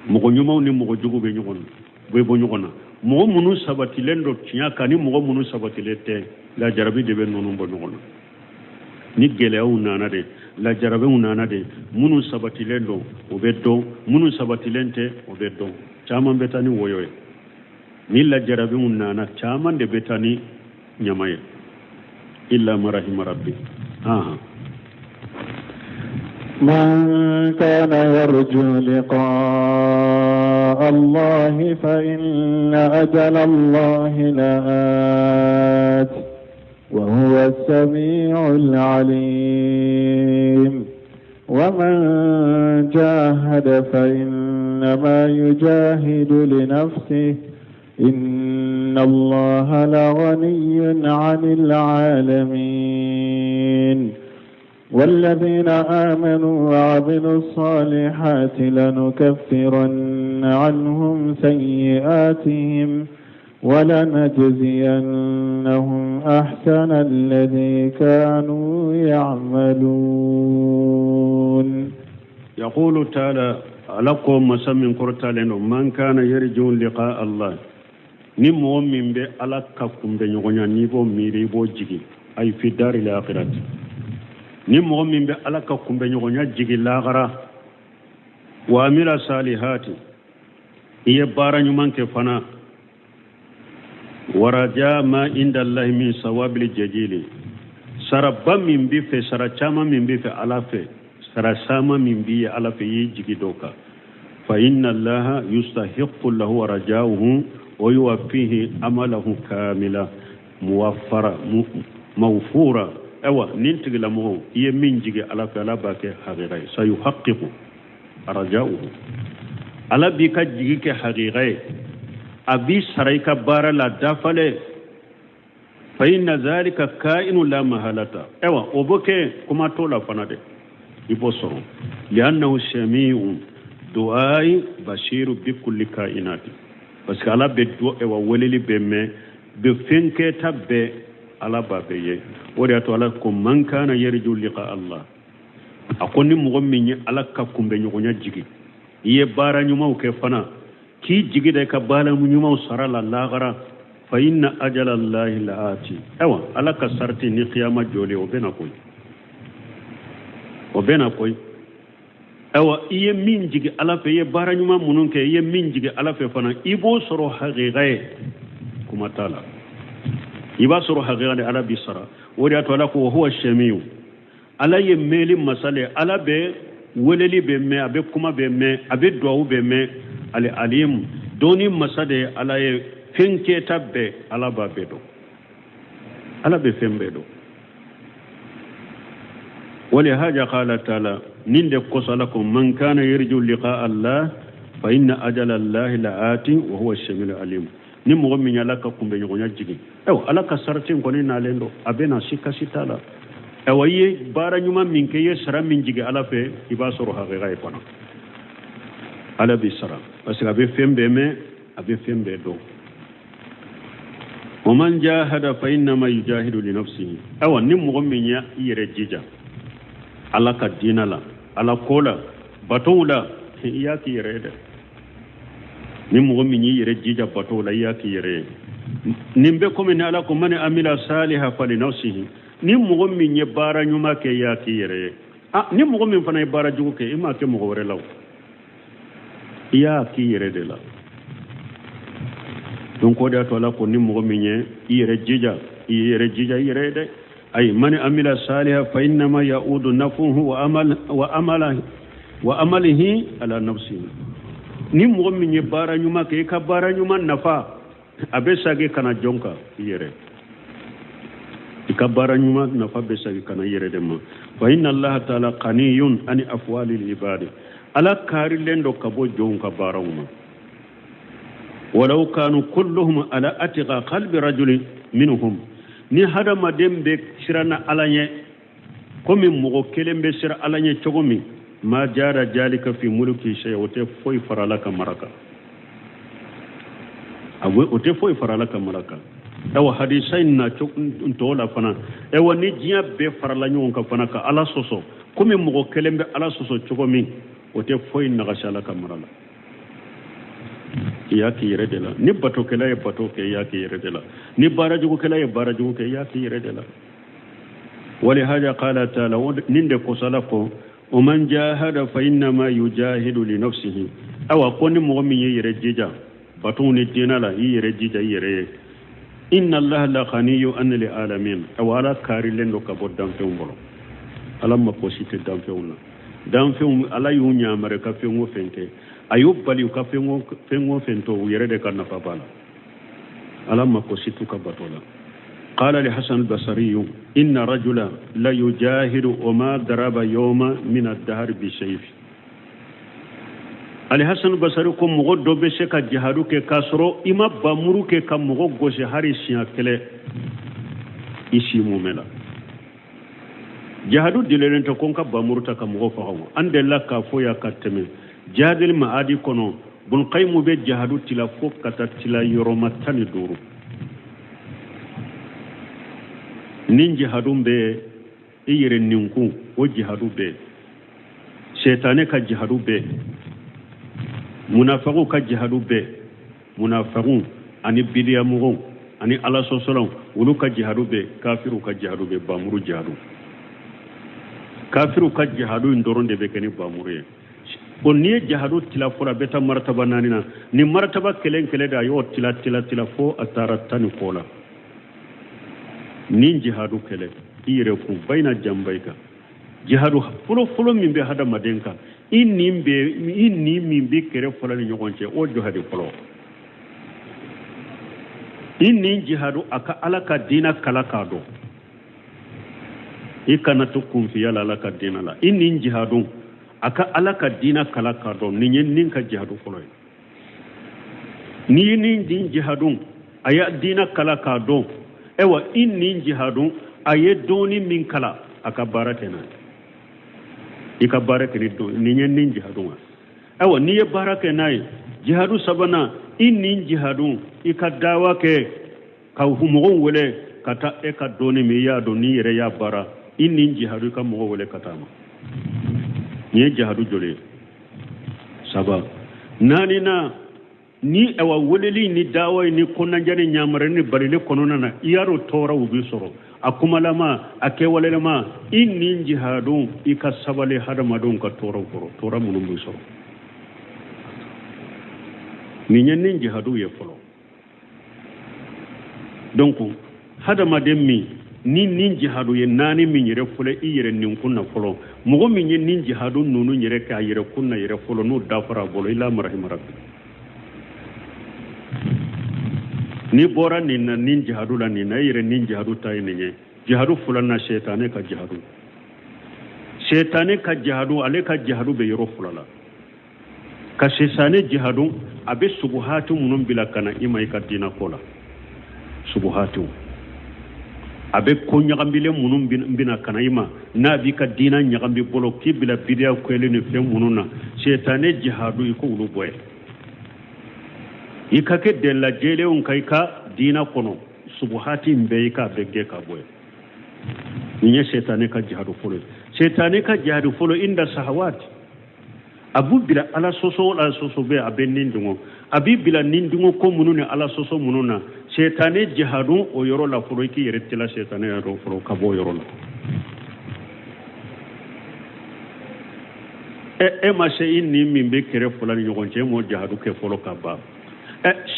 [SPEAKER 2] mo nyuma ni mo jugo be nyokono bo nyokono mo munu sabati lendo ciyan kani mo munu sabati lete la jarabi de be nonu bo nyokono ni gelew nana de la jarabu nana de munu sabati lendo o be do munu sabati lente o be do chaman betani woyoy ni la jarabi nana chaman de betani nyamaye illa marahim rabbi
[SPEAKER 1] من كان يرجو لقاء الله فإن أجل الله لآت وهو السميع العليم ومن جاهد فإنما يجاهد لنفسه إن الله لغني عن العالمين والذين آمنوا وعملوا الصالحات لنكفرن عنهم سيئاتهم ولنجزينهم أحسن الذي كانوا يعملون.
[SPEAKER 2] يقول تعالى لكم مسمى قرطالين من كان يرجو لقاء الله ni mo min be ala ka kumbe nyogonya ni bo miri bo jigi ay fi dar ila akhirat ni mo min be ala ka kumbe nyogonya jigi lagara wa amila salihati iye bara nyuman ke fana waraja ma inda allah min sawabil jajili sarabba min bi fe sarachama min bi fe ala fe sarasama min bi ala fe yi jigi doka fa inna allah yustahiqqu lahu rajauhu ويوفيه عمله كاملا موفرا موفورا ايوا ننتج لمو يمين جيجي على فلا باكي حقيقي سيحقق رجاؤه على بك جيجي حقيقي ابي سريك بار لا دفل فإن ذلك كائن لا محالة ايوا وبكي كما تولا فنادي يبصر لأنه سميع دعاء بشير بكل كائنات parce que ala be do e wa weleli be me be fenke tabbe ala ba be ye wori ato ala ko man kana yarju liqa Allah akoni mo min ala ka kumbe nyonya jigi ye bara nyuma ke fana ki jigi de ka bala mu nyuma sarala lagara fa inna ajala Allah laati ewa ala ka sarti ni qiyama jole o bena koy awa iye min jigi ala fe ye bara nyuma munun ke iye min jigi ala fe fana ibo soro haqiqaye kuma tala iba soro haqiqaye ala bisara wori ato ala ko huwa shamiu ala ye meli masale ala be weleli be me abe kuma be me abe duawu be me ali alim doni masade ala ye fenke tabbe ala ba be do ala be fembe do ولهذا قال تعالى نند قصلكم من كان يرجو لقاء الله فإن أجل الله لآت وهو السميع العليم نمو من يلاككم بيغنيا جيغي ايوا الا كسرتين كوني نالندو ابينا سيكا سيتالا ايوا يي بارا نيما من كي يسرا من جيغي الا في يباسرو حقيقه كنا على بيسرا بس ابي فيمبي مي ابي فيمبي دو ومن جاهد فإنما يجاهد لنفسه ايوا نمو من يرجيجا ala ka dina la ala kola bato la iyaki yere ni mo mi ni yere jija bato la iyaki yere nimbe ko men ala ko man amila saliha fali nafsihi ni mo mi ni bara nyuma ke iyaki yere ni mo mi fana bara jugo ke ima ke mo wore law iyaki yere de la donc ko da to la ko ni mo mi ni yere jija yere de أي من عمل صالحا فإنما يعود نفعه وعمله على نفسه ni mo min bara nyuma ke ka bara nyuma nafa abesage kana jonka yere ka bara nyuma nafa besage kana yere dem fa inna Allah ta'ala qaniyun an afwalil ibad ala kari lendo kabo jonka bara nyuma walau kanu kulluhum ala atiqa qalbi rajulin minhum ni hada madem be sirana alanye komi mugo kelembe sira alanye chogomi ma jara jalika fi mulki shay wote foy faralaka maraka awe wote foy faralaka maraka ewa hadisain na tola fana ewa ni jiya be farala nyon ka fana ka ala soso komi mugo kelembe ala soso chogomi wote foy nagashalaka marala yaki yere de la ni bato kala e bato ke yaki yere de la ni barajugo kala e barajugo ke yaki yere de la wali haja qala taala ninde ko salako o man jahada fa inna ma yujahidu li nafsihi awa koni mo mi yere jija bato ni dinala yere jija yere inna allaha la ghaniyyu an lil alamin awala kari len do ka bodam fe mbolo alamma posite dam fe wona dan fɛnw ala y'u ɲamare ka fɛn o fɛn kɛ a y'u bali ka fɛn o fɛn to u yɛrɛ de ka nafa b'a la ala ma ko situ ka bato la قال لحسن البصري إن رجلا لا يجاهد وما ضرب يوم من الدهر بسيف علي حسن البصري كم مغد بشك جهادو كي كسرو إما بامرو كي كم مغد غوش هاري سياكله إشي موملا جهادو دلين تكون كبامرو تكم مغد فهو عند الله كافويا كتمي جهاد المعادي كنو بن قيم بي جهادو تلافوك كتا تلا يرومتاني دورو nin jihadun be iyirin ninku o jihadu be shaytane ka jihadu be munafiqu ka jihadu be munafiqun ani bidiyamu ani ala sosolon wulu ka jihadu be kafiru ka jihadu be bamuru jihadu kafiru ka jihadu ndoronde be keni bamuru ye bon ni jihadu tila fura beta martaba nanina ni martaba kelen da yo tila fo atara tani kola nin jihadu kele ire ku baina jambayka jihadu fulo min be hada madenka inni min be kere fulo ni nyogonche o jihadu fulo inni jihadu aka alaka dina kala kado ikana to kun fi yala alaka dina la inni jihadu aka alaka dina kala kado nin ka jihadu fulo ni din jihadu aya dina kala kado ewa inni jihadun aye doni min kala aka barake na ika barake ni do ni nin jihadun ewa ni ye barake na jihadu sabana inni jihadun ika dawa ke ka humogon wele kata e ka doni mi ya do ni yere ya bara inni jihadu ka mo wele kata ma ni jihadu jole saba nani na ni ewa weleli ni dawa ni konna jani nyamare ni barile konona na iyaro tora ubi soro akuma lama akewalelama inni jihadun ikasabale hadamadun ka tora munum bi soro ni nyen jihadu ye folo donc hadamadem mi nin jihadu ye nani min yere fole iyere nin kunna folo mugo min nin jihadu nunu yere ka yere kunna yere folo no dafara bolo ila marhim rabbi ni bora nin jihadu la ni na yire nin jihadu tay ni jihadu fulana shaytane ka jihadu ale ka jihadu be yoro fulala ka shaytane jihadu abe subuhatu munum bila kana imay ka dina kola subuhatu abe ko nyagambile munum bina kana ima na bi ka dina nyagambi bolo kibila bidia ko elene fe mununa shaytane jihadu iko ulu boy ikake de la jele on kai ka dina kono subuhati mbe ka begge ka boy ni shaytane ka jihadu folo inda sahawati abu bila ala soso be abenin dungo abi bila nindungo ko munune ala soso mununa shaytane jihadu o yoro la folo ki yeretila shaytane ro folo ka bo yoro la e ma shay inni min be kere folo ni ngonje mo jihadu ke folo ka ba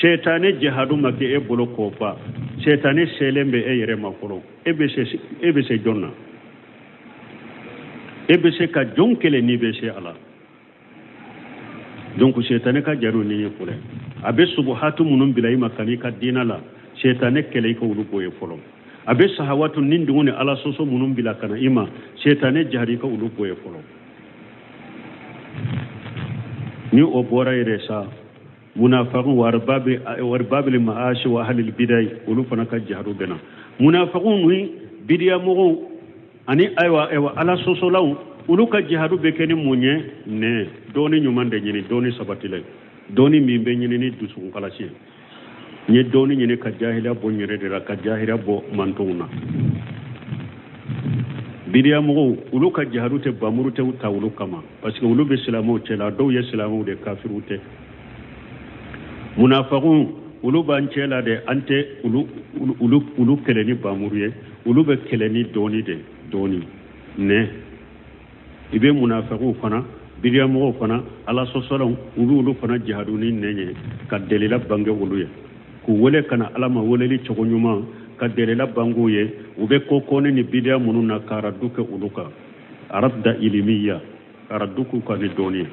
[SPEAKER 2] shaytane jihadu make e bolo ko ba shaytane selembe e yere makoro ebe se jonna ebe se ka jonkele ni be se ala donc shaytane ka jaru ni fule abe subuhatu munum bilay makani ka dinala shaytane kele ko wulu boye folo abe sahawatu nindungone ala soso munum bilakana ima shaytane jari ka wulu boye folo ni o bora iresa munafiqun warbabil ma'ashi wa ahlil bidai ulu fanaka jahru bena munafiqun wi bidiya mo ani aywa ala soso law ulu ka jihadu be keni munye ne doni nyumande nyini doni sabatile doni mimbe nyini ni dusu kalashi nye doni nyini ka jahila bo nyere de ka jahila bo mantuna bidiya mo ulu ka jihadu te bamuru te tawulu kama parce que ulu be islamu te la do ye islamu de kafiru te munafiqun ulu bancela de ante ulu keleni bamuru ye ulu be keleni doni ne ibe munafiqu fana bidiya mo fana ala sosolon ulu fana jihadu ni nenye ka delila bange ulu ye ku wole kana alama woleli chogonyuma ka delila bangu ye ube kokone ni bidiya mununa kara duke uluka arabda ilimiya araduku ka ni doni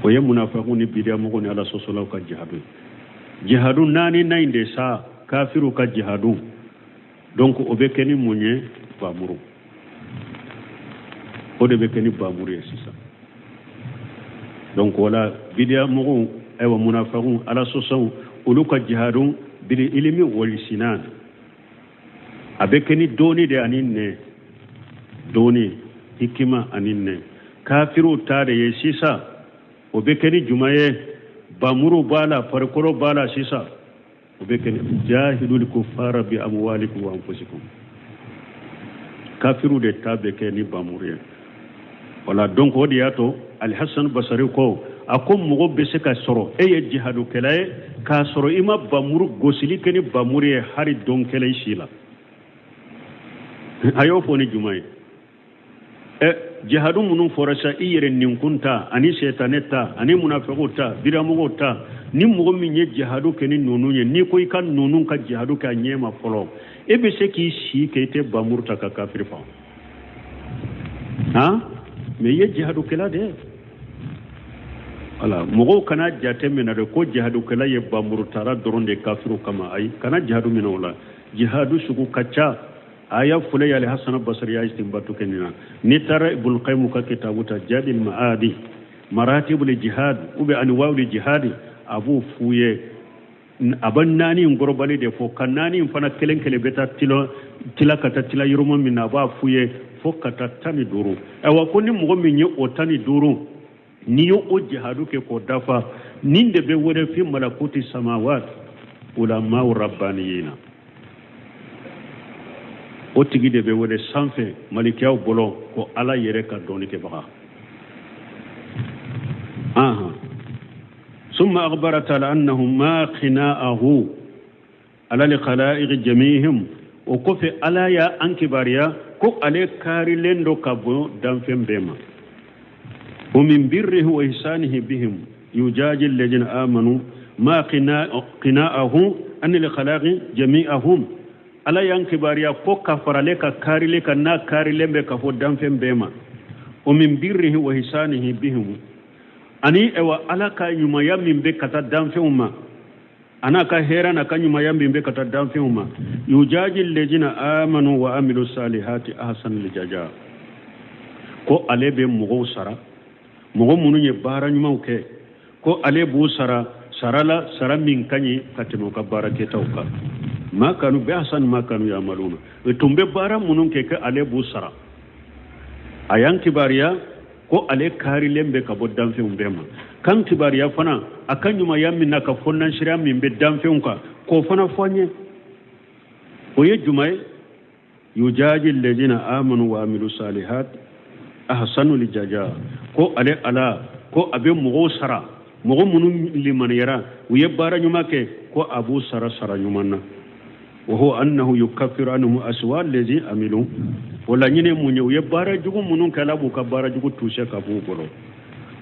[SPEAKER 2] o ye munafiqun bidiya mo ni ala sosolaw ka jihadu nani nainde sa kafiru ka jihadu donc o be keni munye bamuru o de be keni bamuru sisa donc wala bidiya mo aywa munafiqun ala sosaw ulu ka jihadu bil ilmi wal sinan abe keni doni de aninne doni hikima aninne kafiru tare ye sisa o be keni jumaye bamuru bala farkoro bala sisa o be keni jahidul kuffara bi amwalikum wa anfusikum kafiru de tabe keni bamuru wala donc o diato al hasan basari ko akom mo be se ka soro e ye jihadu kelaye ka soro ima bamuru gosili keni bamuru hari don kelay shila ayo foni jumaye jihadu munun forasa iyere ninkunta ani shetaneta ani munafiqota biramugota ni mugo minye jihadu keni nonunye ni ko ikan nonun ka jihadu ka nyema folo ebe se ki shi kete bamurta ka kafir fa ha me ye jihadu kala de ala mugo kana jate mena de ko jihadu kala ye bamurta ra doronde kafiru kama ai kana jihadu mena wala jihadu suku kacha aya fulay al hasan basri ya istimbatu kenina ni tara ibul qayyim ka kitabuta jadil maadi maratibul jihad ube anwa'ul jihad abu fuye abannani ngorbali de fo kanani fana kelenkele beta tilakata tila yuruma minna ba fuye fo kata tani duru awa konni mo minye o tani duru ni yo o jihadu ke ko dafa ninde be wore fi malakuti samawat ulama rabbaniyina o tigi de be wode sanfé malikiyaw bolo ko ala yere ka doni ke baga ثم أخبر تعالى أنه ما خناءه على الخلائق جميعهم وكفي على يا أنكباريا كو على كاري لندو كابو دانفم بما ومن بره وإحسانه بهم يجاج الذين آمنوا ما خناءه أن الخلائق جميعهم ala yankibariya ko kafara leka kari leka na kari lembe ka fo danfen bema o min birrihi wa hisanihi bihim ani ewa ala ka nyuma yamin be kata danfen uma ana ka hera na ka nyuma yamin be kata danfen uma yujaji lejina amanu wa amilu salihati ahsan lijaja ko alebe mugo sara mugo mununye bara nyuma uke ko alebu sara sarala sara min kanyi katimo ka barake tawka ma kanu be hasan ma kanu yamaluna tumbe bara munun ke ka ale busara ayan kibariya ko ale kari lembe ka boddan fe umbema kan kibariya fana akan nyuma yamina ka fonnan shira min be dan fe unka ko fana fonye o ye jumay yujaji alladhina amanu wa amilu salihat ahsanu lijaja ko ale ala ko abe mugo sara mugo munun liman yara uye bara nyuma ke ko abu sara sara nyumanna وهو أنه يكفر عنهم أسوأ الذي عملوا ولا يني منيو يبارا جوجو منون كلا بوكا بارا جوجو توشا كابو بولو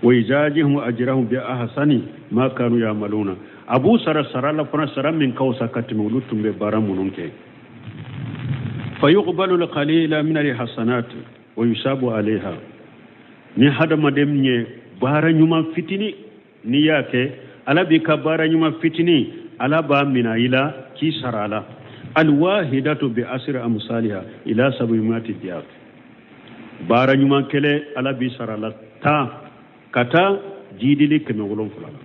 [SPEAKER 2] ويجازيهم أجرهم بأحسن ما كانوا يعملون أبو سرا سرا لفنا سرا من كوسا كتمولو تمبي بارا منون كي فيقبل القليل من الحسنات ويصاب عليها ni hada madem nye bara nyuma fitini ni yake ala bika bara nyuma fitini ala ba mina ila ki sarala alwahidatu bi asri amsalha ila 700 diyaf bara nyuma kele ala bi sarala ta kata jidili keme wolon fulala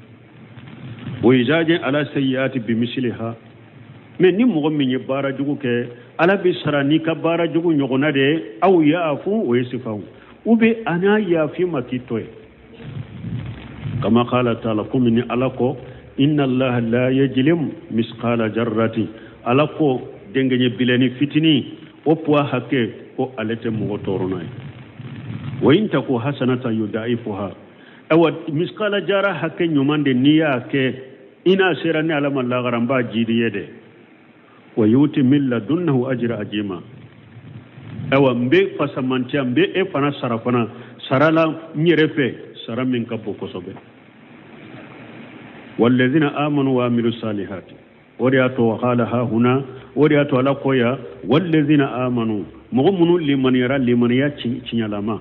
[SPEAKER 2] boyijaje ala sayyati bi misliha men ni mo min bara jugu ke ala bi sarani ka bara jugu nyogona de aw yaafu wa yasifu ube ana ya fi makitoy kama qala ta'ala kum ni alako inna allaha la yajlim misqala jarrati alako dengenye bileni fitini opwa hake ko alete mo toronay wa in taku hasanata yudaifuha awa misqala jara hake nyumande niya ke ina serani alama la garamba jidiyede wa yuti min ladunnahu ajra ajima awa mbe fasamantia mbe e fana sarafana sarala nyerefe saramin kapo kosobe والذين آمنوا وعملوا الصالحات ورياتو وقالها هنا ورياتو على قويا والذين آمنوا مغمنوا لمن يرى لمن ياتي تنيالاما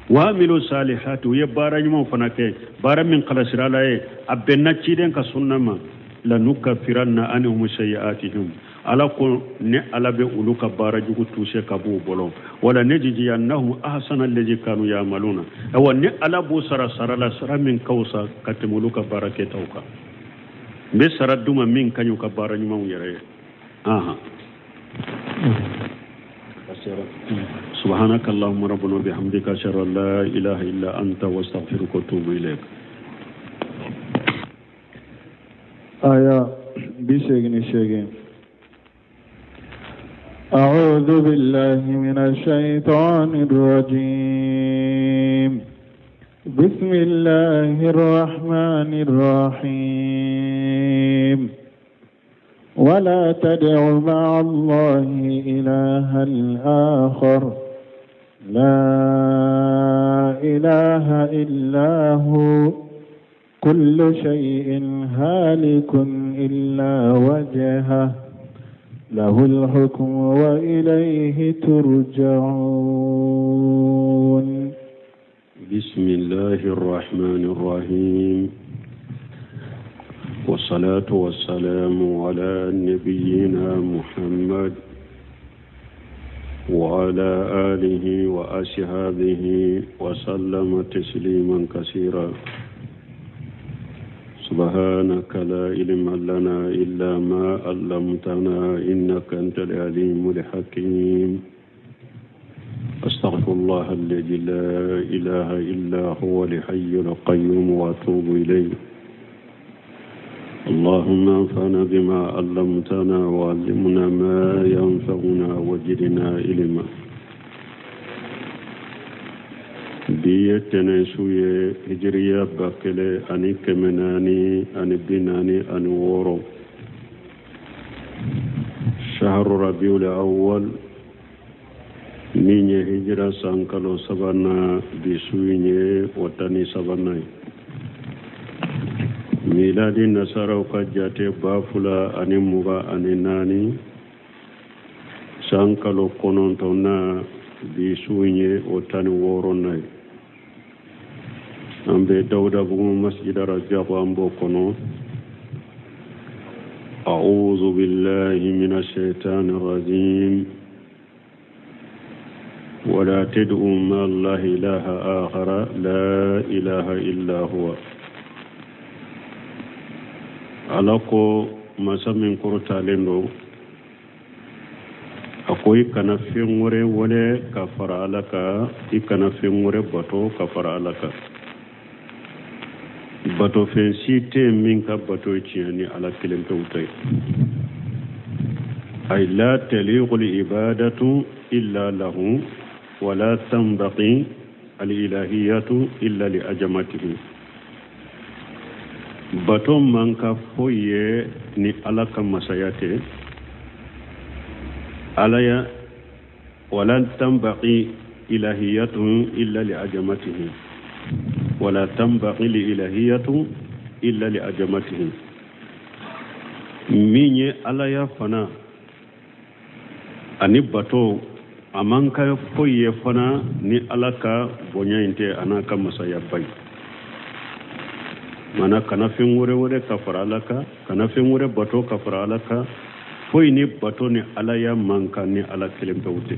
[SPEAKER 2] وعملوا الصالحات ويبارا نيمو فناكي بارا من قلسر على أبنا تشيدين كسنما لنكفرن عنهم سيئاتهم ala ko ne ala be ulu ka bara jugu tuse ka bu bolo wala nejiji annahum ahsana allazi kanu ya'maluna awa ne ala bu sara sara la sara min kausa katemulu ka bara ke tawka be sara duma min kanyu ka bara nyuma yere aha سبحانك اللهم ربنا وبحمدك اشهد ان لا اله الا انت واستغفرك واتوب اليك
[SPEAKER 1] بشيء أعوذ بالله من الشيطان الرجيم بسم الله الرحمن الرحيم ولا تدع مع الله إلها آخر لا إله إلا هو كل شيء هالك إلا وجهه له الحكم وإليه ترجعون
[SPEAKER 2] بسم الله الرحمن الرحيم والصلاة والسلام على نبينا محمد وعلى آله وأصحابه وسلم تسليما كثيرا سبحانك لا علم لنا إلا ما علمتنا إنك أنت العليم الحكيم أستغفر الله الذي لا إله إلا هو الحي القيوم وأتوب إليه اللهم انفعنا بما علمتنا وعلمنا ما ينفعنا وزدنا علما biyetene suye hijriya bakele ani kemenani ani binani ani woro shahru rabiul awwal minye hijra sankalo sabana bisuye watani sabana miladi nasara ukajate bafula ani muga ani nani sankalo konontona bisuye watani woro nai ambe dawda bugu masjid rajab ambo kono a'udhu billahi minash shaitanir rajim wala tad'u ma allahi ilaha akhara la ilaha illa huwa alako masamin kurtalendo akoy kana fengore wole kafara alaka ikana fengore bato kafara alaka bato fen site min ka bato ciani ala kilim tawtay ay la taliqu li ibadatu illa lahu wa la tanbaqi al ilahiyatu illa li ajamatihi bato man ka foye ni ala ka masayate alaya wa la tanbaqi ilahiyatu illa li ajamatihi ولا تنبغي لإلهية إلا لأجمته ميني على يفنا أني باتو أمانكا فوي يفنا ني ألاكا بنيا انتي أنا كمسا يباي مانا كنا في موري كفر ألاكا كنا في موري باتو كفر ألاكا فوي ني باتو ني على يمانكا ني على كلمة وتي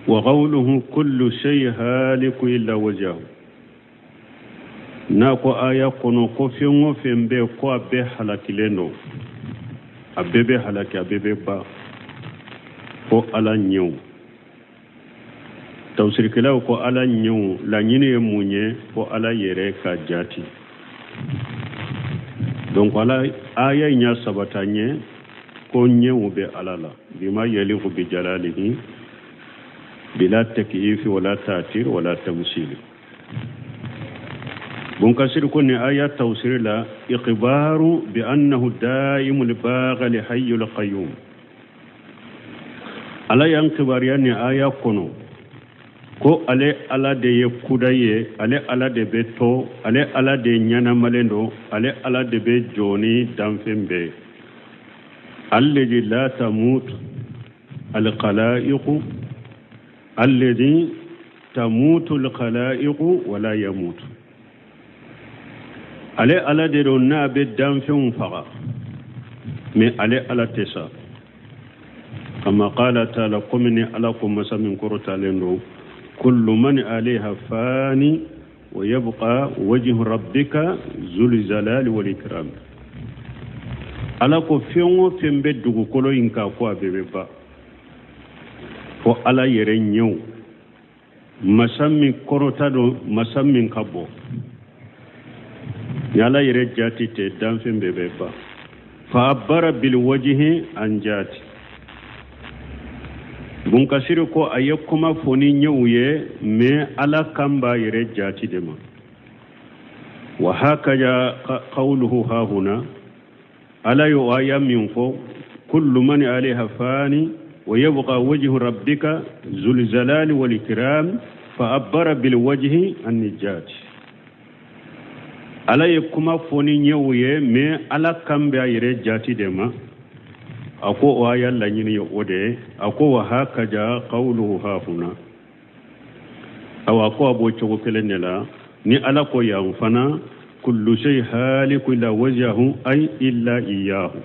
[SPEAKER 2] وقوله كل شيء هالك إلا وجهه ناكو آية كنو كفيون وفين بي كو أبي حلاك لنو أبي حلاك أبي با كو ألا نيو توسير كلاو كو ألا نيو لا نيني يموني كو ألا يريكا جاتي دونك ألا آية نيا سبتاني كو نيو بي ألا لا بما يليق بجلاله بلا تكييف ولا تأثير ولا تمثيل بنكسر كن آيات توسير لا إخبار بأنه دائم الباغ لحي القيوم على ينكبر يعني آيات كنو ko ale ala de ye kudaye ale ala de beto ale ala de nyana malendo ale ala de be joni damfembe alladhi la tamut al qalaiq الذي تموت الخلائق ولا يموت على درنا بالدم في فقا من على تسا كما قال تعالى قمني علىكم مسامين كرتالين كل من عليها فاني ويبقى وجه ربك ذو الجلال والإكرام على كفيون في بدو كلو إنكا قوى ببا فعلى يرنيو مسامين كرتالو مسامين كبو يالا يرجاتي تدام في ببا فعبر بالوجه عن جاتي bunkasiri ko aye kuma foni nyewye me ala kamba yere jati dema wa hakaja qawluhu ha huna ala yu aya min ko kullu man alaiha fani wa yabqa wajhu rabbika zul jalali wal ikram fa abara bil wajhi an nijat ala ye kuma foni nyewye me ala kamba yere jati dema ako wa yalla nyini yo ode ako wa hakaja qawluhu ha huna awa ko abo chogo kelenela ni ala ko ya fana kullu shay haliku illa wajhahu ay illa iyyahu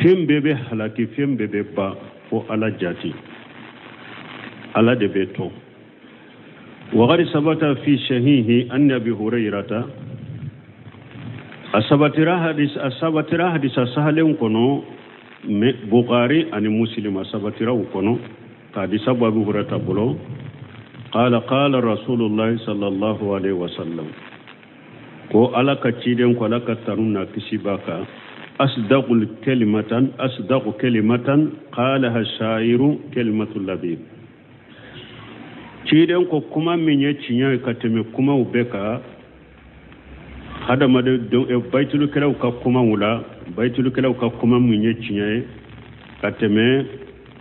[SPEAKER 2] fim bebe halaki fim bebe ba fo ala jati ala de beto wa qad sabata fi shahihi an abi hurairata asabatira hadis sahalen kono me bukhari ani muslim asabatira kono hadis abu hurairah bolo qala rasulullah sallallahu alaihi wasallam ko alaka ciden ko alaka taruna kisibaka asdaqu kalimatan qalaha shairu kalimatul labib ciden ko kuma minye cinya kateme kuma ubeka hada made baytul kalaw ka kuma wula baytul kalaw ka kuma munye cinye kateme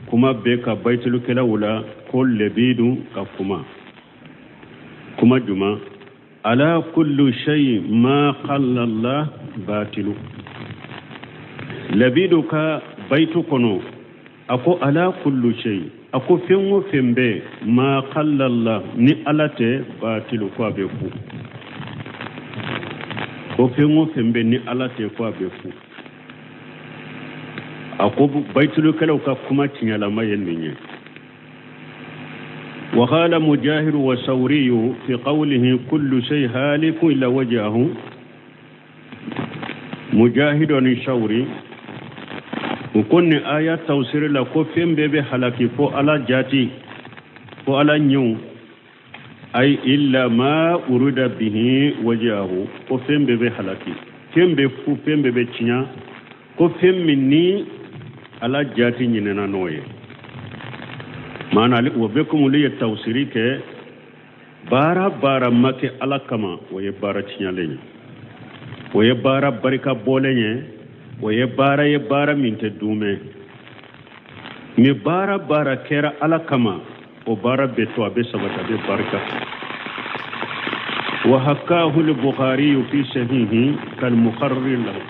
[SPEAKER 2] kuma be ka baytul kalaw wula ko lebidu ka kuma juma ala kullu shay ma qalla Allah batilu lebidu ka baytu kono ako ala kullu shay ako fenwo fembe ma qalla Allah ni alate batilu ko be fu ko fengo fembe ni ala te ko abefu ako baytul kalaw ka kuma tinyala mayen ninye wa qala mujahir wa sawri fi qawlihi kullu shay haliku illa wajhahu mujahidun shawri ukonni aya tawsir la ko fembe be halaki fo ala jati fo ala nyu ay illa ma urida bihi wajahu ko fembe be halaki fembe fu fembe be cinya ko femmi ni ala jati nyina noye mana li wa bekum li tawsiri ke bara make ala kama waye bara cinya lenye waye bara barika bolenye waye bara minte dume mi bara kera ala kama o bara beto abe sabata be barka wa hakahu al-bukhari fi sahihi kal muqarrir lahu